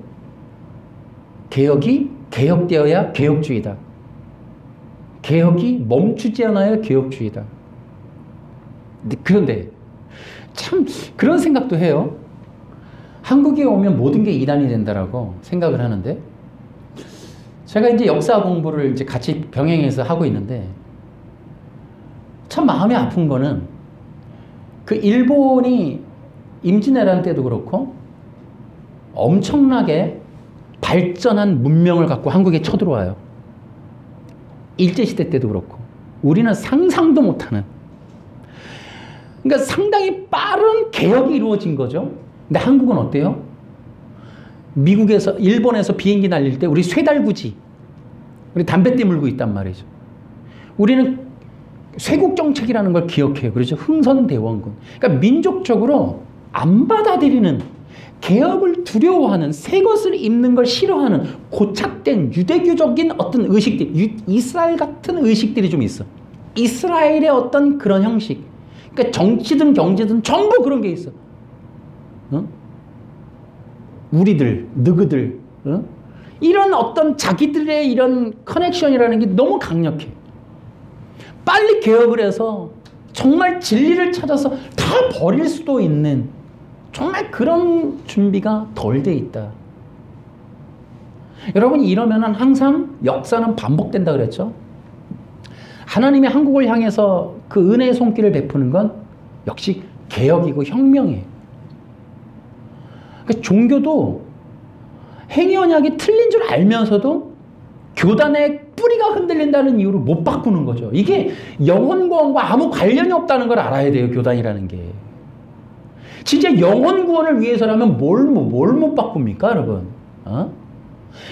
S1: 개혁이 개혁되어야 개혁주의다. 개혁이 멈추지 않아야 개혁주의다. 그런데 참 그런 생각도 해요. 한국에 오면 모든 게 이단이 된다라고 생각을 하는데 제가 이제 역사 공부를 이제 같이 병행해서 하고 있는데 참 마음이 아픈 거는 그 일본이 임진왜란 때도 그렇고 엄청나게 발전한 문명을 갖고 한국에 쳐들어와요. 일제시대 때도 그렇고 우리는 상상도 못하는, 그러니까 상당히 빠른 개혁이 이루어진 거죠. 근데 한국은 어때요? 일본에서 비행기 날릴 때 우리 쇠달구지, 우리 담뱃대 물고 있단 말이죠. 우리는 쇄국정책이라는 걸 기억해요. 그렇죠? 흥선대원군. 그러니까 민족적으로 안 받아들이는, 개혁을 두려워하는, 새 것을 입는 걸 싫어하는 고착된 유대교적인 어떤 의식들, 이스라엘 같은 의식들이 좀 있어. 이스라엘의 어떤 그런 형식. 그러니까 정치든 경제든 전부 그런 게 있어. 어? 우리들, 너희들, 어? 이런 어떤 자기들의 이런 커넥션이라는 게 너무 강력해. 빨리 개혁을 해서 정말 진리를 찾아서 다 버릴 수도 있는 정말 그런 준비가 덜 돼 있다. 여러분 이러면은 항상 역사는 반복된다 그랬죠. 하나님이 한국을 향해서 그 은혜의 손길을 베푸는 건 역시 개혁이고 혁명이에요. 그러니까 종교도 행위언약이 틀린 줄 알면서도 교단의 뿌리가 흔들린다는 이유로 못 바꾸는 거죠. 이게 영혼구원과 아무 관련이 없다는 걸 알아야 돼요. 교단이라는 게. 진짜 영혼 구원을 위해서라면 뭘 못 바꿉니까, 여러분?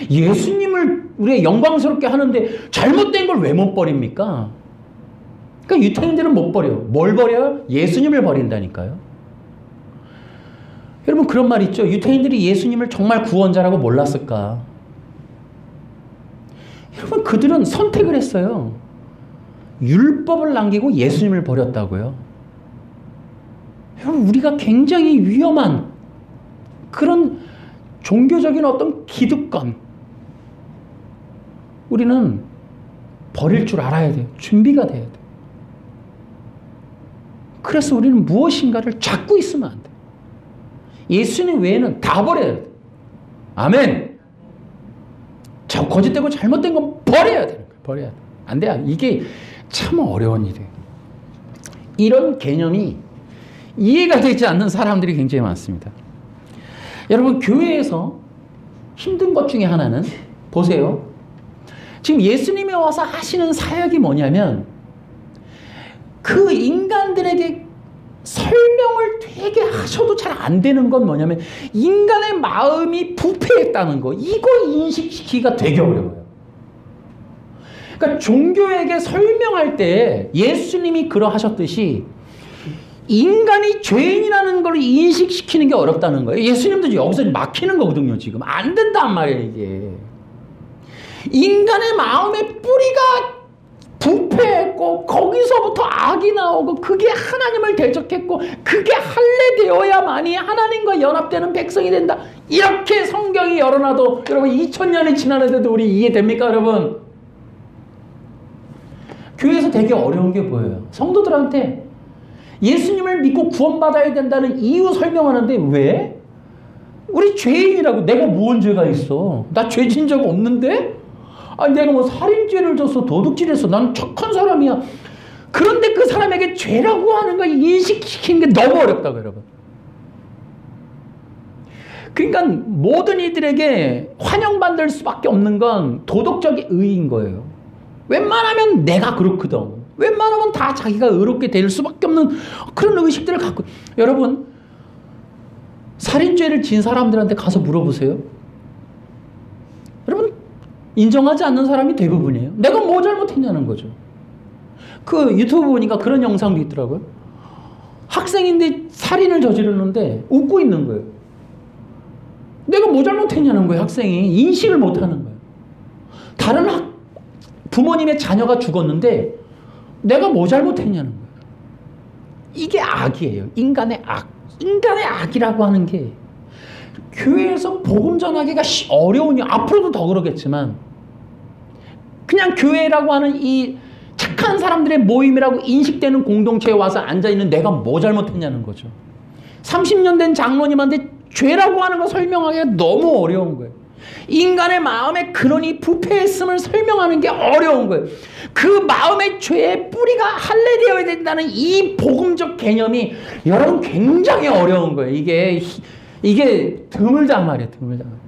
S1: 예수님을 우리가 영광스럽게 하는데 잘못된 걸 왜 못 버립니까? 그러니까 유태인들은 못 버려. 뭘 버려요? 예수님을 버린다니까요. 여러분 그런 말 있죠. 유태인들이 예수님을 정말 구원자라고 몰랐을까? 여러분 그들은 선택을 했어요. 율법을 남기고 예수님을 버렸다고요. 여러분 우리가 굉장히 위험한 그런 종교적인 어떤 기득권 우리는 버릴 줄 알아야 돼요. 준비가 돼야 돼요. 그래서 우리는 무엇인가를 잡고 있으면 안 돼요. 예수님 외에는 다 버려야 돼요. 아멘. 거짓되고 잘못된 건 버려야 돼요. 버려야 돼요. 안 돼요. 이게 참 어려운 일이에요. 이런 개념이 이해가 되지 않는 사람들이 굉장히 많습니다. 여러분 교회에서 힘든 것 중에 하나는 보세요. 지금 예수님이 와서 하시는 사역이 뭐냐면 그 인간들에게 설명을 되게 하셔도 잘 안 되는 건 뭐냐면 인간의 마음이 부패했다는 거. 이거 인식시키기가 되게 어려워요. 그러니까 종교에게 설명할 때 예수님이 그러하셨듯이 인간이 죄인이라는 걸 인식시키는 게 어렵다는 거예요. 예수님도 여기서 막히는 거거든요. 지금 안 된단 말이에요. 이게 인간의 마음의 뿌리가 부패했고 거기서부터 악이 나오고 그게 하나님을 대적했고 그게 할례되어야만이 하나님과 연합되는 백성이 된다. 이렇게 성경이 열어놔도 여러분 2000년이 지났는데도 우리 이해됩니까 여러분? 교회에서 되게 어려운 게 뭐예요? 성도들한테 예수님을 믿고 구원받아야 된다는 이유 설명하는데 왜? 우리 죄인이라고. 내가 무슨 죄가 있어? 나 죄 진 적 없는데? 아니 내가 뭐 살인죄를 졌어, 도둑질했어, 난 착한 사람이야. 그런데 그 사람에게 죄라고 하는 걸 인식시키는 게 너무 어렵다고 여러분. 그러니까 모든 이들에게 환영받을 수밖에 없는 건 도덕적 의의인 거예요. 웬만하면 내가 그렇거든. 웬만하면 다 자기가 의롭게 될 수밖에 없는 그런 의식들을 갖고. 여러분 살인죄를 진 사람들한테 가서 물어보세요. 여러분 인정하지 않는 사람이 대부분이에요. 내가 뭐 잘못했냐는 거죠. 그 유튜브 보니까 그런 영상도 있더라고요. 학생인데 살인을 저지르는데 웃고 있는 거예요. 내가 뭐 잘못했냐는 거예요. 학생이 인식을 못하는 거예요. 다른 부모님의 자녀가 죽었는데 내가 뭐 잘못했냐는 거예요. 이게 악이에요. 인간의 악. 인간의 악이라고 하는 게 교회에서 복음 전하기가 어려우니 앞으로도 더 그러겠지만 그냥 교회라고 하는 이 착한 사람들의 모임이라고 인식되는 공동체에 와서 앉아있는 내가 뭐 잘못했냐는 거죠. 30년 된 장로님한테 죄라고 하는 거 설명하기가 너무 어려운 거예요. 인간의 마음의 근원이 부패했음을 설명하는 게 어려운 거예요. 그 마음의 죄의 뿌리가 할례되어야 된다는 이 복음적 개념이 여러분 굉장히 어려운 거예요. 이게 드물단 말이에요. 드물단 말이에요.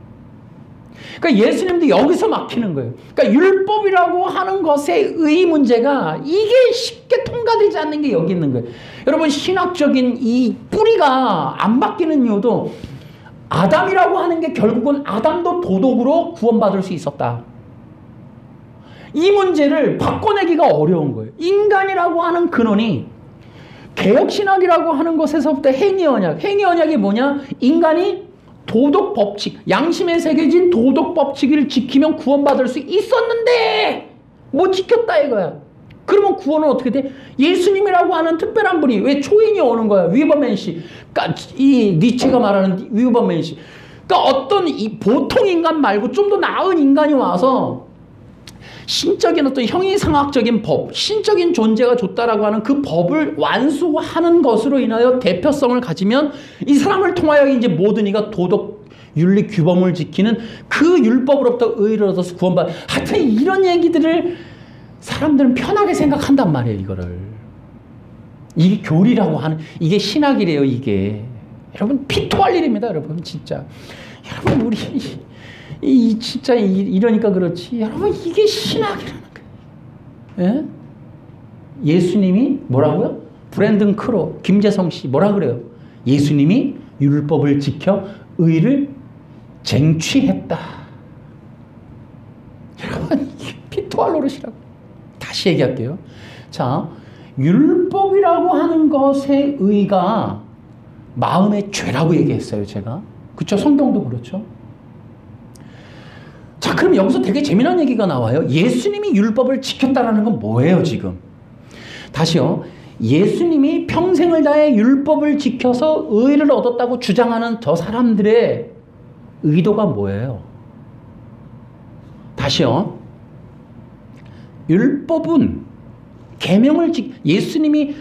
S1: 그러니까 예수님도 여기서 막히는 거예요. 그러니까 율법이라고 하는 것의 의 문제가 이게 쉽게 통과되지 않는 게 여기 있는 거예요. 여러분 신학적인 이 뿌리가 안 바뀌는 이유도 아담이라고 하는 게 결국은 아담도 도덕으로 구원받을 수 있었다. 이 문제를 바꿔내기가 어려운 거예요. 인간이라고 하는 근원이 개혁신학이라고 하는 것에서부터 행위언약. 행위언약이 뭐냐? 인간이 도덕 법칙, 양심에 새겨진 도덕 법칙을 지키면 구원받을 수 있었는데 못 지켰다 이거야. 그러면 구원은 어떻게 돼? 예수님이라고 하는 특별한 분이 왜 초인이 오는 거야? 위버맨시. 그러니까 이 니체가 말하는 위버맨시. 그러니까 어떤 이 보통 인간 말고 좀 더 나은 인간이 와서 신적인 어떤 형이상학적인 법, 신적인 존재가 좋다라고 하는 그 법을 완수하는 것으로 인하여 대표성을 가지면 이 사람을 통하여 이제 모든 이가 도덕, 윤리, 규범을 지키는 그 율법으로부터 의를 얻어서 구원받아. 하여튼 이런 얘기들을 사람들은 편하게 생각한단 말이에요. 이거를. 이게 교리라고 하는, 이게 신학이래요. 이게. 여러분 피토할 일입니다. 여러분 진짜. 여러분 우리 진짜 이러니까 그렇지. 여러분 이게 신학이라는 거예요. 예? 예수님이 뭐라고요? 브랜든 크로, 김재성 씨 뭐라 그래요? 예수님이 율법을 지켜 의를 쟁취했다. 여러분, 피토할 노릇이라고. 다시 얘기할게요. 자, 율법이라고 하는 것의 의가 마음의 죄라고 얘기했어요, 제가. 그렇죠? 성경도 그렇죠. 자, 그럼 여기서 되게 재미난 얘기가 나와요. 예수님이 율법을 지켰다라는 건 뭐예요, 지금? 다시요. 예수님이 평생을 다해 율법을 지켜서 의를 얻었다고 주장하는 저 사람들의 의도가 뭐예요? 다시요. 율법은 예수님이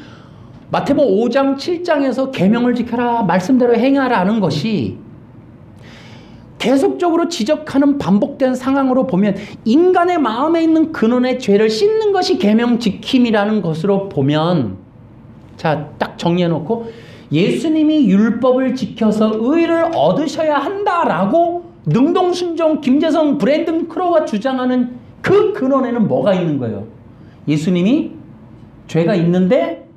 S1: 마태복음 5장 7장에서 계명을 지켜라, 말씀대로 행하라는 것이 계속적으로 지적하는 반복된 상황으로 보면 인간의 마음에 있는 근원의 죄를 씻는 것이 계명 지킴이라는 것으로 보면, 자, 딱 정리해 놓고 예수님이 율법을 지켜서 의를 얻으셔야 한다라고 능동순종 김재성 브랜든 크로우가 주장하는 그 근원에는 뭐가 있는 거예요? 예수님이 죄가 있는데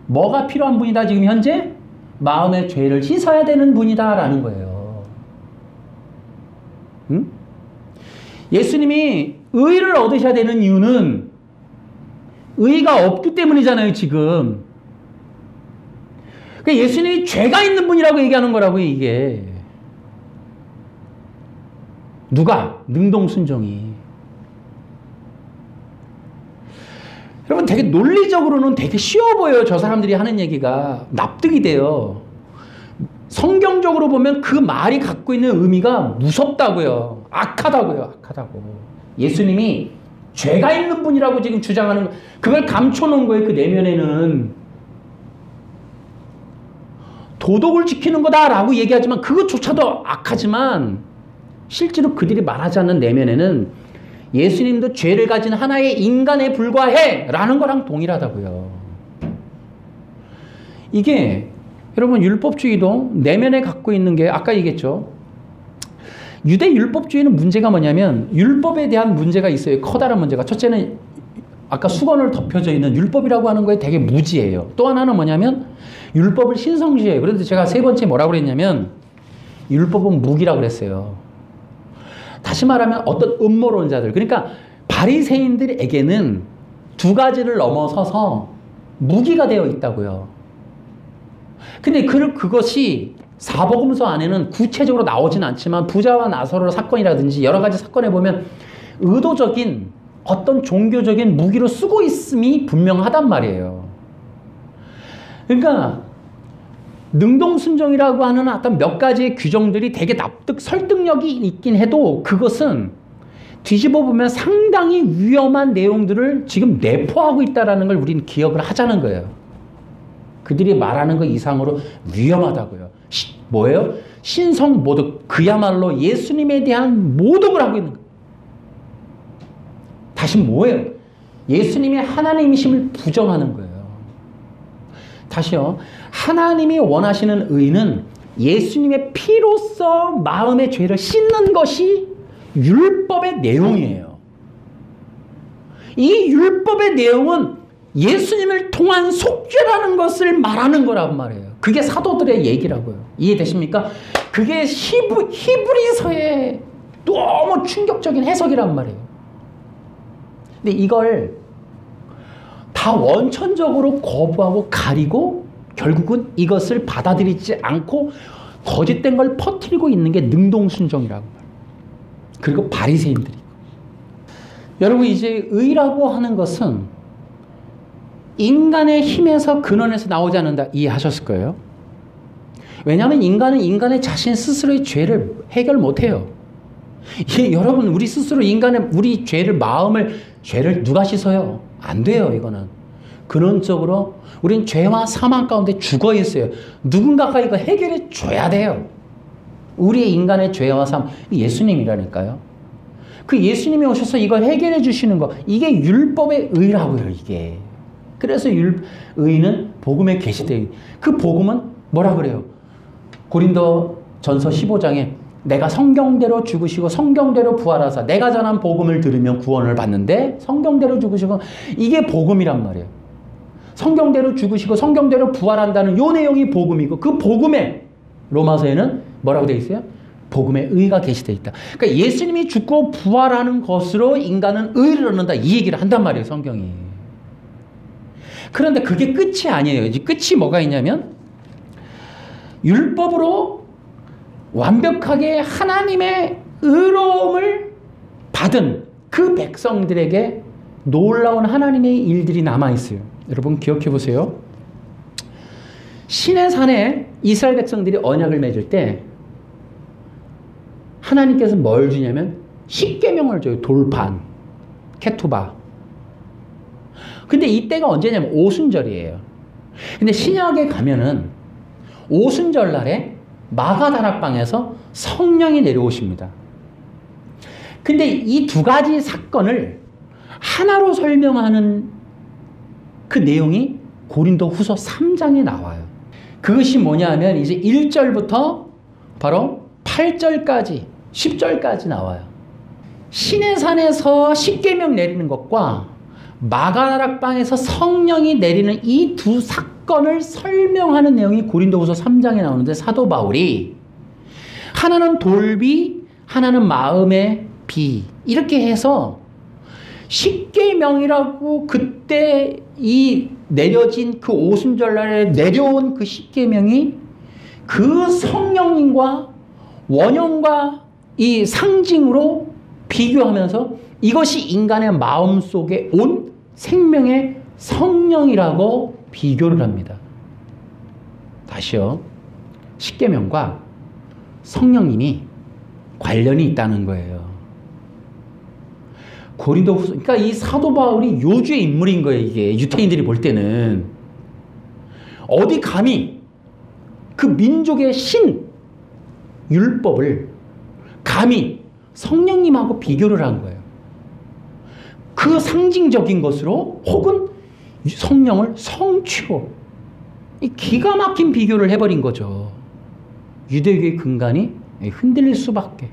S1: 뭐가 필요한 분이다, 지금 현재? 마음의 죄를 씻어야 되는 분이다라는 거예요. 응? 예수님이 의를 얻으셔야 되는 이유는 의가 없기 때문이잖아요, 지금. 그러니까 예수님이 죄가 있는 분이라고 얘기하는 거라고요, 이게. 누가? 능동순종이. 여러분, 되게 논리적으로는 되게 쉬워 보여요. 저 사람들이 하는 얘기가 납득이 돼요. 성경적으로 보면 그 말이 갖고 있는 의미가 무섭다고요. 악하다고요. 악하다고. 예수님이 죄가 있는 분이라고 지금 주장하는, 그걸 감춰놓은 거예요. 그 내면에는. 도덕을 지키는 거다라고 얘기하지만 그것조차도 악하지만 실제로 그들이 말하지 않는 내면에는 예수님도 죄를 가진 하나의 인간에 불과해 라는 거랑 동일하다고요. 이게 여러분, 율법주의도 내면에 갖고 있는 게 아까 얘기했죠. 유대 율법주의는 문제가 뭐냐면 율법에 대한 문제가 있어요. 커다란 문제가. 첫째는 아까 수건을 덮여져 있는 율법이라고 하는 거에 되게 무지해요. 또 하나는 뭐냐면 율법을 신성시해요. 그런데 제가 세 번째 뭐라고 그랬냐면 율법은 무기라고 그랬어요. 다시 말하면 어떤 음모론자들, 그러니까 바리새인들에게는 두 가지를 넘어서서 무기가 되어 있다고요. 근데 그것이 사복음서 안에는 구체적으로 나오진 않지만 부자와 나사로 사건이라든지 여러 가지 사건에 보면 의도적인 어떤 종교적인 무기로 쓰고 있음이 분명하단 말이에요. 그러니까 능동순종이라고 하는 어떤 몇 가지의 규정들이 되게 설득력이 있긴 해도 그것은 뒤집어 보면 상당히 위험한 내용들을 지금 내포하고 있다는 걸 우리는 기억을 하자는 거예요. 그들이 말하는 것 이상으로 위험하다고요. 뭐예요? 신성 모독, 그야말로 예수님에 대한 모독을 하고 있는 거예요. 다시 뭐예요? 예수님이 하나님이심을 부정하는 거예요. 다시요. 하나님이 원하시는 의는 예수님의 피로써 마음의 죄를 씻는 것이 율법의 내용이에요. 이 율법의 내용은 예수님을 통한 속죄라는 것을 말하는 거란 말이에요. 그게 사도들의 얘기라고요. 이해되십니까? 그게 히브리서의 너무 충격적인 해석이란 말이에요. 근데 이걸 다 원천적으로 거부하고 가리고 결국은 이것을 받아들이지 않고 거짓된 걸 퍼뜨리고 있는 게 능동순종이라고 말해요. 그리고 바리새인들이고. 여러분, 이제 의라고 하는 것은 인간의 힘에서 근원에서 나오지 않는다, 이해하셨을 거예요. 왜냐하면 인간은 인간의 자신 스스로의 죄를 해결 못해요. 여러분, 우리 스스로 우리 죄를 누가 씻어요? 안 돼요. 이거는 근원적으로 우린 죄와 사망 가운데 죽어 있어요. 누군가가 이거 해결해 줘야 돼요. 우리의 인간의 죄와 사망, 예수님이라니까요. 그 예수님이 오셔서 이걸 해결해 주시는 거, 이게 율법의 의라고요. 이게. 그래서 의는 복음에 계시되, 그 복음은 뭐라 그래요? 고린도전서 15장에 내가 성경대로 죽으시고 성경대로 부활하사 내가 전한 복음을 들으면 구원을 받는데 성경대로 죽으시고, 이게 복음이란 말이에요. 성경대로 죽으시고 성경대로 부활한다는 요 내용이 복음이고 그 복음에 로마서에는 뭐라고 되어 있어요? 복음의 의가 계시되어 있다. 그러니까 예수님이 죽고 부활하는 것으로 인간은 의를 얻는다. 이 얘기를 한단 말이에요. 성경이. 그런데 그게 끝이 아니에요. 이제 끝이 뭐가 있냐면 율법으로 완벽하게 하나님의 의로움을 받은 그 백성들에게 놀라운 하나님의 일들이 남아있어요. 여러분 기억해 보세요. 시내산에 이스라엘 백성들이 언약을 맺을 때 하나님께서 뭘 주냐면 십계명을 줘요. 돌판, 케투바. 근데 이때가 언제냐면 오순절이에요. 근데 신약에 가면은 오순절 날에 마가다락방에서 성령이 내려오십니다. 근데 이 두 가지 사건을 하나로 설명하는 그 내용이 고린도 후서 3장에 나와요. 그것이 뭐냐면 이제 1절부터 바로 8절까지 10절까지 나와요. 시내산에서 십계명 내리는 것과 마가다락방에서 성령이 내리는 이 두 사건을 설명하는 내용이 고린도후서 3장에 나오는데 사도 바울이 하나는 돌비, 하나는 마음의 비 이렇게 해서 십계명이라고 그때 이 내려진 그 오순절날에 내려온 그 십계명이 그 성령님과 원형과 이 상징으로 비교하면서 이것이 인간의 마음속에 온 생명의 성령이라고 비교를 합니다. 다시요. 십계명과 성령님이 관련이 있다는 거예요. 고린도후서, 그러니까 이 사도 바울이 요주의 인물인 거예요. 이게 유태인들이 볼 때는 어디 감히 그 민족의 신 율법을 감히 성령님하고 비교를 한 거예요. 그 상징적인 것으로 혹은 성령을 성취로 이 기가 막힌 비교를 해버린 거죠. 유대교의 근간이 흔들릴 수밖에.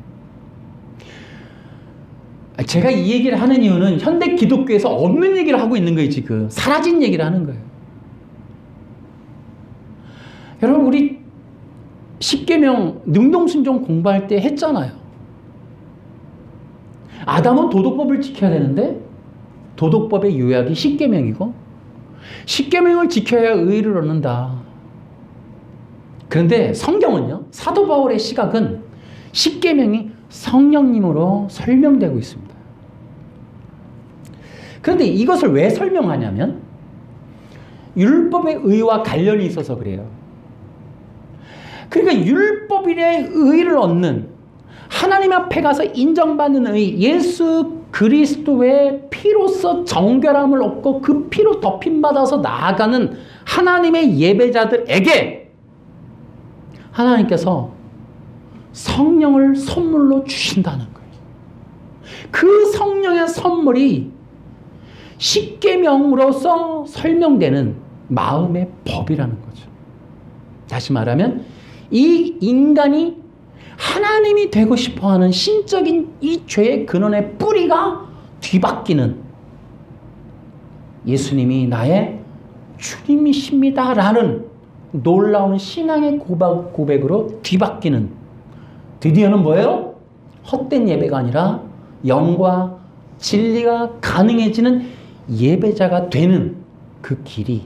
S1: 제가 이 얘기를 하는 이유는 현대 기독교에서 없는 얘기를 하고 있는 거예요. 지금 사라진 얘기를 하는 거예요. 여러분 우리 십계명 능동순종 공부할 때 했잖아요. 아담은 도덕법을 지켜야 되는데 도덕법의 요약이 십계명이고 십계명을 지켜야 의를 얻는다. 그런데 성경은요, 사도 바울의 시각은 십계명이 성령님으로 설명되고 있습니다. 그런데 이것을 왜 설명하냐면 율법의 의와 관련이 있어서 그래요. 그러니까 율법의 의를 얻는 하나님 앞에 가서 인정받는 의, 예수 그리스도의 피로서 정결함을 얻고 그 피로 덮임받아서 나아가는 하나님의 예배자들에게 하나님께서 성령을 선물로 주신다는 거예요. 그 성령의 선물이 십계명으로서 설명되는 마음의 법이라는 거죠. 다시 말하면 이 인간이 하나님이 되고 싶어하는 신적인 이 죄의 근원의 뿌리가 뒤바뀌는 예수님이 나의 주님이십니다 라는 놀라운 신앙의 고백으로 뒤바뀌는, 드디어는 뭐예요? 헛된 예배가 아니라 영과 진리가 가능해지는 예배자가 되는 그 길이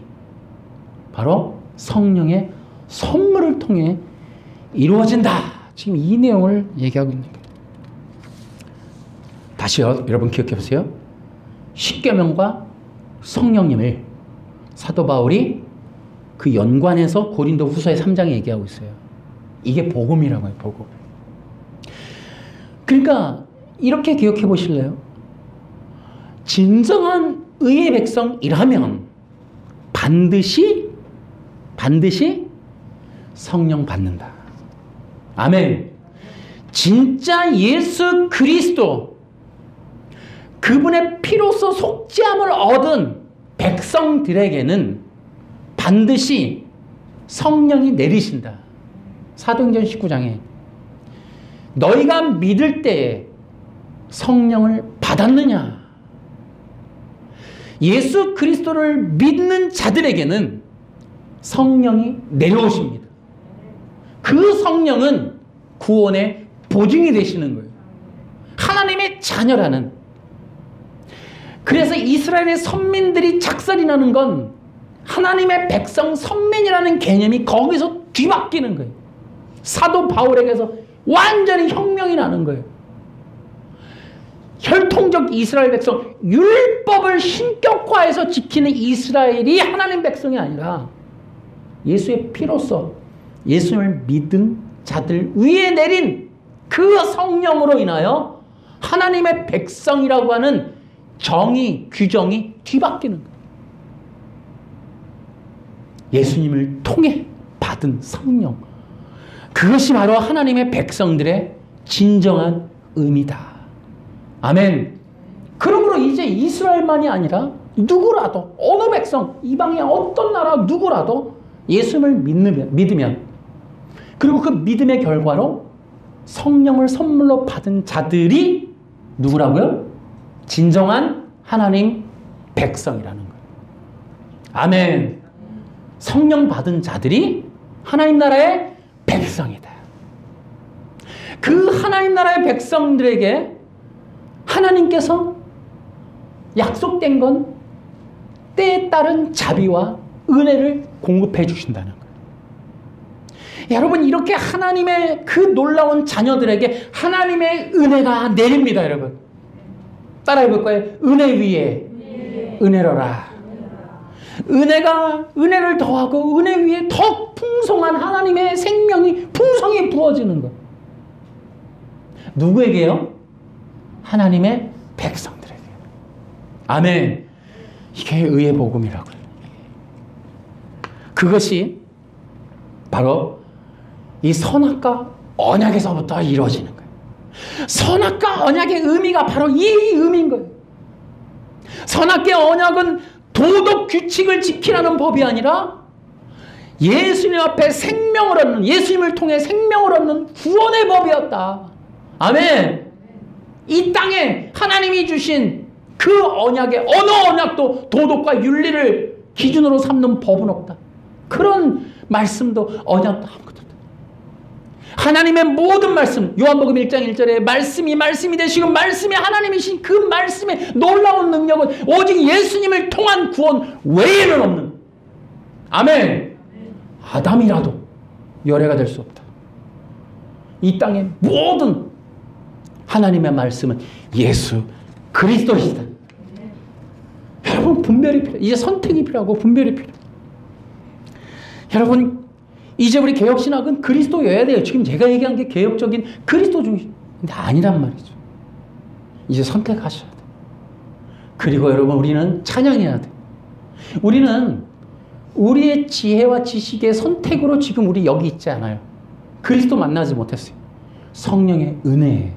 S1: 바로 성령의 선물을 통해 이루어진다. 지금 이 내용을 얘기하고 있는 거예요. 다시요. 여러분 기억해 보세요. 십계명과 성령님을 사도 바울이 그 연관해서 고린도 후서의 3장에 얘기하고 있어요. 이게 복음이라고 해요. 복음. 그러니까 이렇게 기억해 보실래요? 진정한 의의 백성이라면 반드시 성령 받는다. 아멘. 진짜 예수 그리스도 그분의 피로서 속죄함을 얻은 백성들에게는 반드시 성령이 내리신다. 사도행전 19장에 너희가 믿을 때에 성령을 받았느냐? 예수 그리스도를 믿는 자들에게는 성령이 내려오십니다. 그 성령은 구원의 보증이 되시는 거예요. 하나님의 자녀라는. 그래서 이스라엘의 선민들이 작살이 나는 건 하나님의 백성 선민이라는 개념이 거기서 뒤바뀌는 거예요. 사도 바울에게서 완전히 혁명이 나는 거예요. 혈통적 이스라엘 백성, 율법을 신격화해서 지키는 이스라엘이 하나님 백성이 아니라 예수의 피로써 예수를 믿은 자들 위에 내린 그 성령으로 인하여 하나님의 백성이라고 하는 정의, 규정이 뒤바뀌는 거예요. 예수님을 통해 받은 성령, 그것이 바로 하나님의 백성들의 진정한 의미다. 아멘. 그러므로 이제 이스라엘만이 아니라 누구라도, 어느 백성, 이방의 어떤 나라 누구라도 예수를 믿으면, 그리고 그 믿음의 결과로 성령을 선물로 받은 자들이 누구라고요? 진정한 하나님 백성이라는 거예요. 아멘. 성령 받은 자들이 하나님 나라의 백성이다. 그 하나님 나라의 백성들에게 하나님께서 약속된 건 때에 따른 자비와 은혜를 공급해 주신다는 거예요. 여러분, 이렇게 하나님의 그 놀라운 자녀들에게 하나님의 은혜가 내립니다. 여러분, 따라해 볼 거예요. 은혜 위에 은혜로라. 은혜가 은혜를 더하고 은혜 위에 더 풍성한 하나님의 생명이 풍성히 부어지는 것. 누구에게요? 하나님의 백성들에게. 아멘. 이게 의의 복음이라고요. 그것이 바로 이 선악과 언약에서부터 이루어지는 거예요. 선악과 언약의 의미가 바로 이 의미인 거예요. 선악과 언약은 도덕 규칙을 지키라는 법이 아니라 예수님 앞에 생명을 얻는, 예수님을 통해 생명을 얻는 구원의 법이었다. 아멘. 이 땅에 하나님이 주신 그 언약의 어느 언약도 도덕과 윤리를 기준으로 삼는 법은 없다. 그런 말씀도 언약도 아무것도 없다. 하나님의 모든 말씀, 요한복음 1장 1절에 말씀이 되시고 말씀이 하나님이신 그 말씀의 놀라운 능력은 오직 예수님을 통한 구원 외에는 없는. 아멘. 아담이라도 열애가 될 수 없다. 이 땅의 모든 하나님의 말씀은 예수 그리스도이시다. 여러분, 분별이 필요해요. 이제 선택이 필요하고 분별이 필요해요. 여러분, 이제 우리 개혁신학은 그리스도여야 돼요. 지금 제가 얘기한 게 개혁적인 그리스도 중심. 근데 아니란 말이죠. 이제 선택하셔야 돼요. 그리고 여러분, 우리는 찬양해야 돼요. 우리는 우리의 지혜와 지식의 선택으로 지금 우리 여기 있지 않아요. 그리스도 만나지 못했어요. 성령의 은혜예요.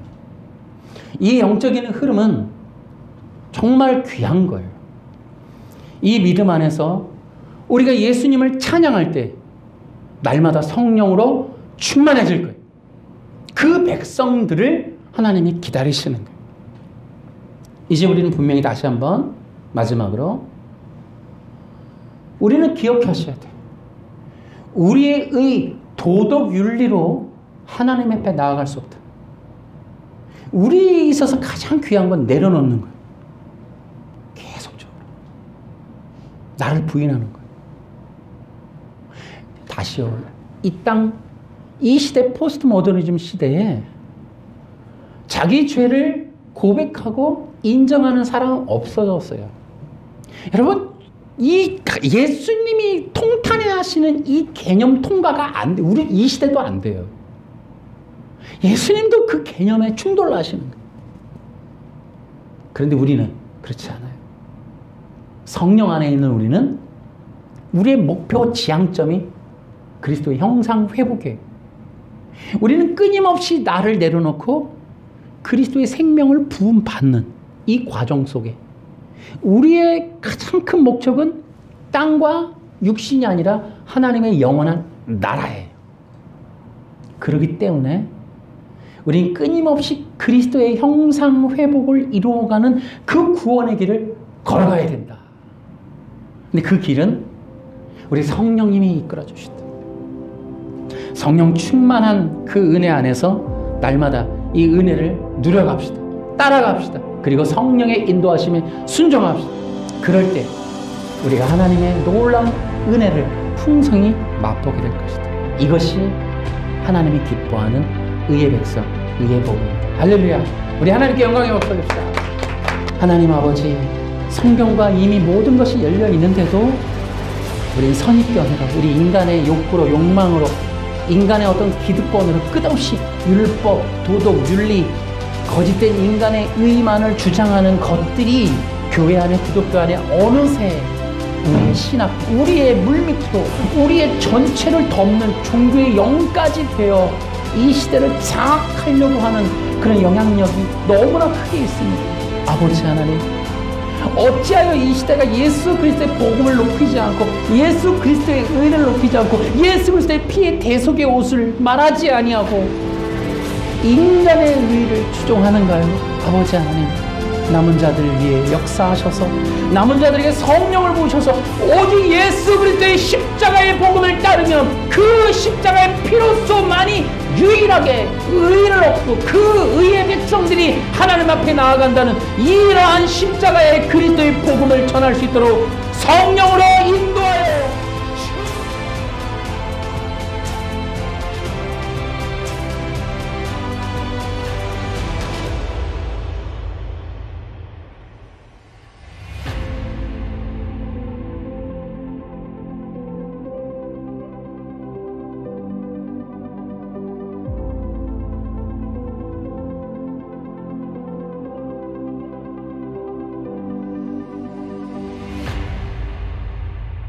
S1: 이 영적인 흐름은 정말 귀한 거예요. 이 믿음 안에서 우리가 예수님을 찬양할 때 날마다 성령으로 충만해질 거예요. 그 백성들을 하나님이 기다리시는 거예요. 이제 우리는 분명히 다시 한번 마지막으로 우리는 기억하셔야 돼요. 우리의 도덕 윤리로 하나님 앞에 나아갈 수 없다. 우리에 있어서 가장 귀한 건 내려놓는 거예요. 계속적으로. 나를 부인하는 거예요. 다시요. 이 땅, 이 시대, 포스트 모더니즘 시대에 자기 죄를 고백하고 인정하는 사람은 없어졌어요. 여러분, 이 예수님이 통탄해 하시는 이 개념 통과가 안 돼. 우리 이 시대도 안 돼요. 예수님도 그 개념에 충돌을 하시는 거예요. 그런데 우리는 그렇지 않아요. 성령 안에 있는 우리는 우리의 목표 지향점이 그리스도의 형상 회복이에요. 우리는 끊임없이 나를 내려놓고 그리스도의 생명을 부음받는 이 과정 속에 우리의 가장 큰 목적은 땅과 육신이 아니라 하나님의 영원한 나라예요. 그렇기 때문에 우리는 끊임없이 그리스도의 형상 회복을 이루어가는 그 구원의 길을 걸어가야 된다. 근데 그 길은 우리 성령님이 이끌어 주시다. 성령 충만한 그 은혜 안에서 날마다 이 은혜를 누려갑시다. 따라갑시다. 그리고 성령의 인도하심에 순종합시다. 그럴 때 우리가 하나님의 놀라운 은혜를 풍성히 맛보게 될 것이다. 이것이 하나님이 기뻐하는 의의 백성, 의의 복음입니다. 할렐루야. 우리 하나님께 영광의 박수 올립시다. 하나님 아버지, 성경과 이미 모든 것이 열려 있는데도 우리 선입견으로, 우리 인간의 욕구로, 욕망으로, 인간의 어떤 기득권으로 끝없이 율법, 도덕, 윤리, 거짓된 인간의 의만을 주장하는 것들이 교회 안에, 기독교 안에 어느새 우리의 신학, 우리의 물밑으로, 우리의 전체를 덮는 종교의 영까지 되어 이 시대를 장악하려고 하는 그런 영향력이 너무나 크게 있습니다. 아버지 하나님, 어찌하여 이 시대가 예수 그리스도의 복음을 높이지 않고, 예수 그리스도의 의를 높이지 않고, 예수 그리스도의 피의 대속의 옷을 말하지 아니하고 인간의 의를 추종하는가요? 아버지 하나님, 남은 자들 위해 역사하셔서 남은 자들에게 성령을 부으셔서 오직 예수 그리스도의 십자가의 복음을 따르면 그 십자가의 피로소만이 유일하게 의를 얻고 그 의의 백성들이 하나님 앞에 나아간다는 이러한 십자가의 그리스도의 복음을 전할 수 있도록 성령으로 인도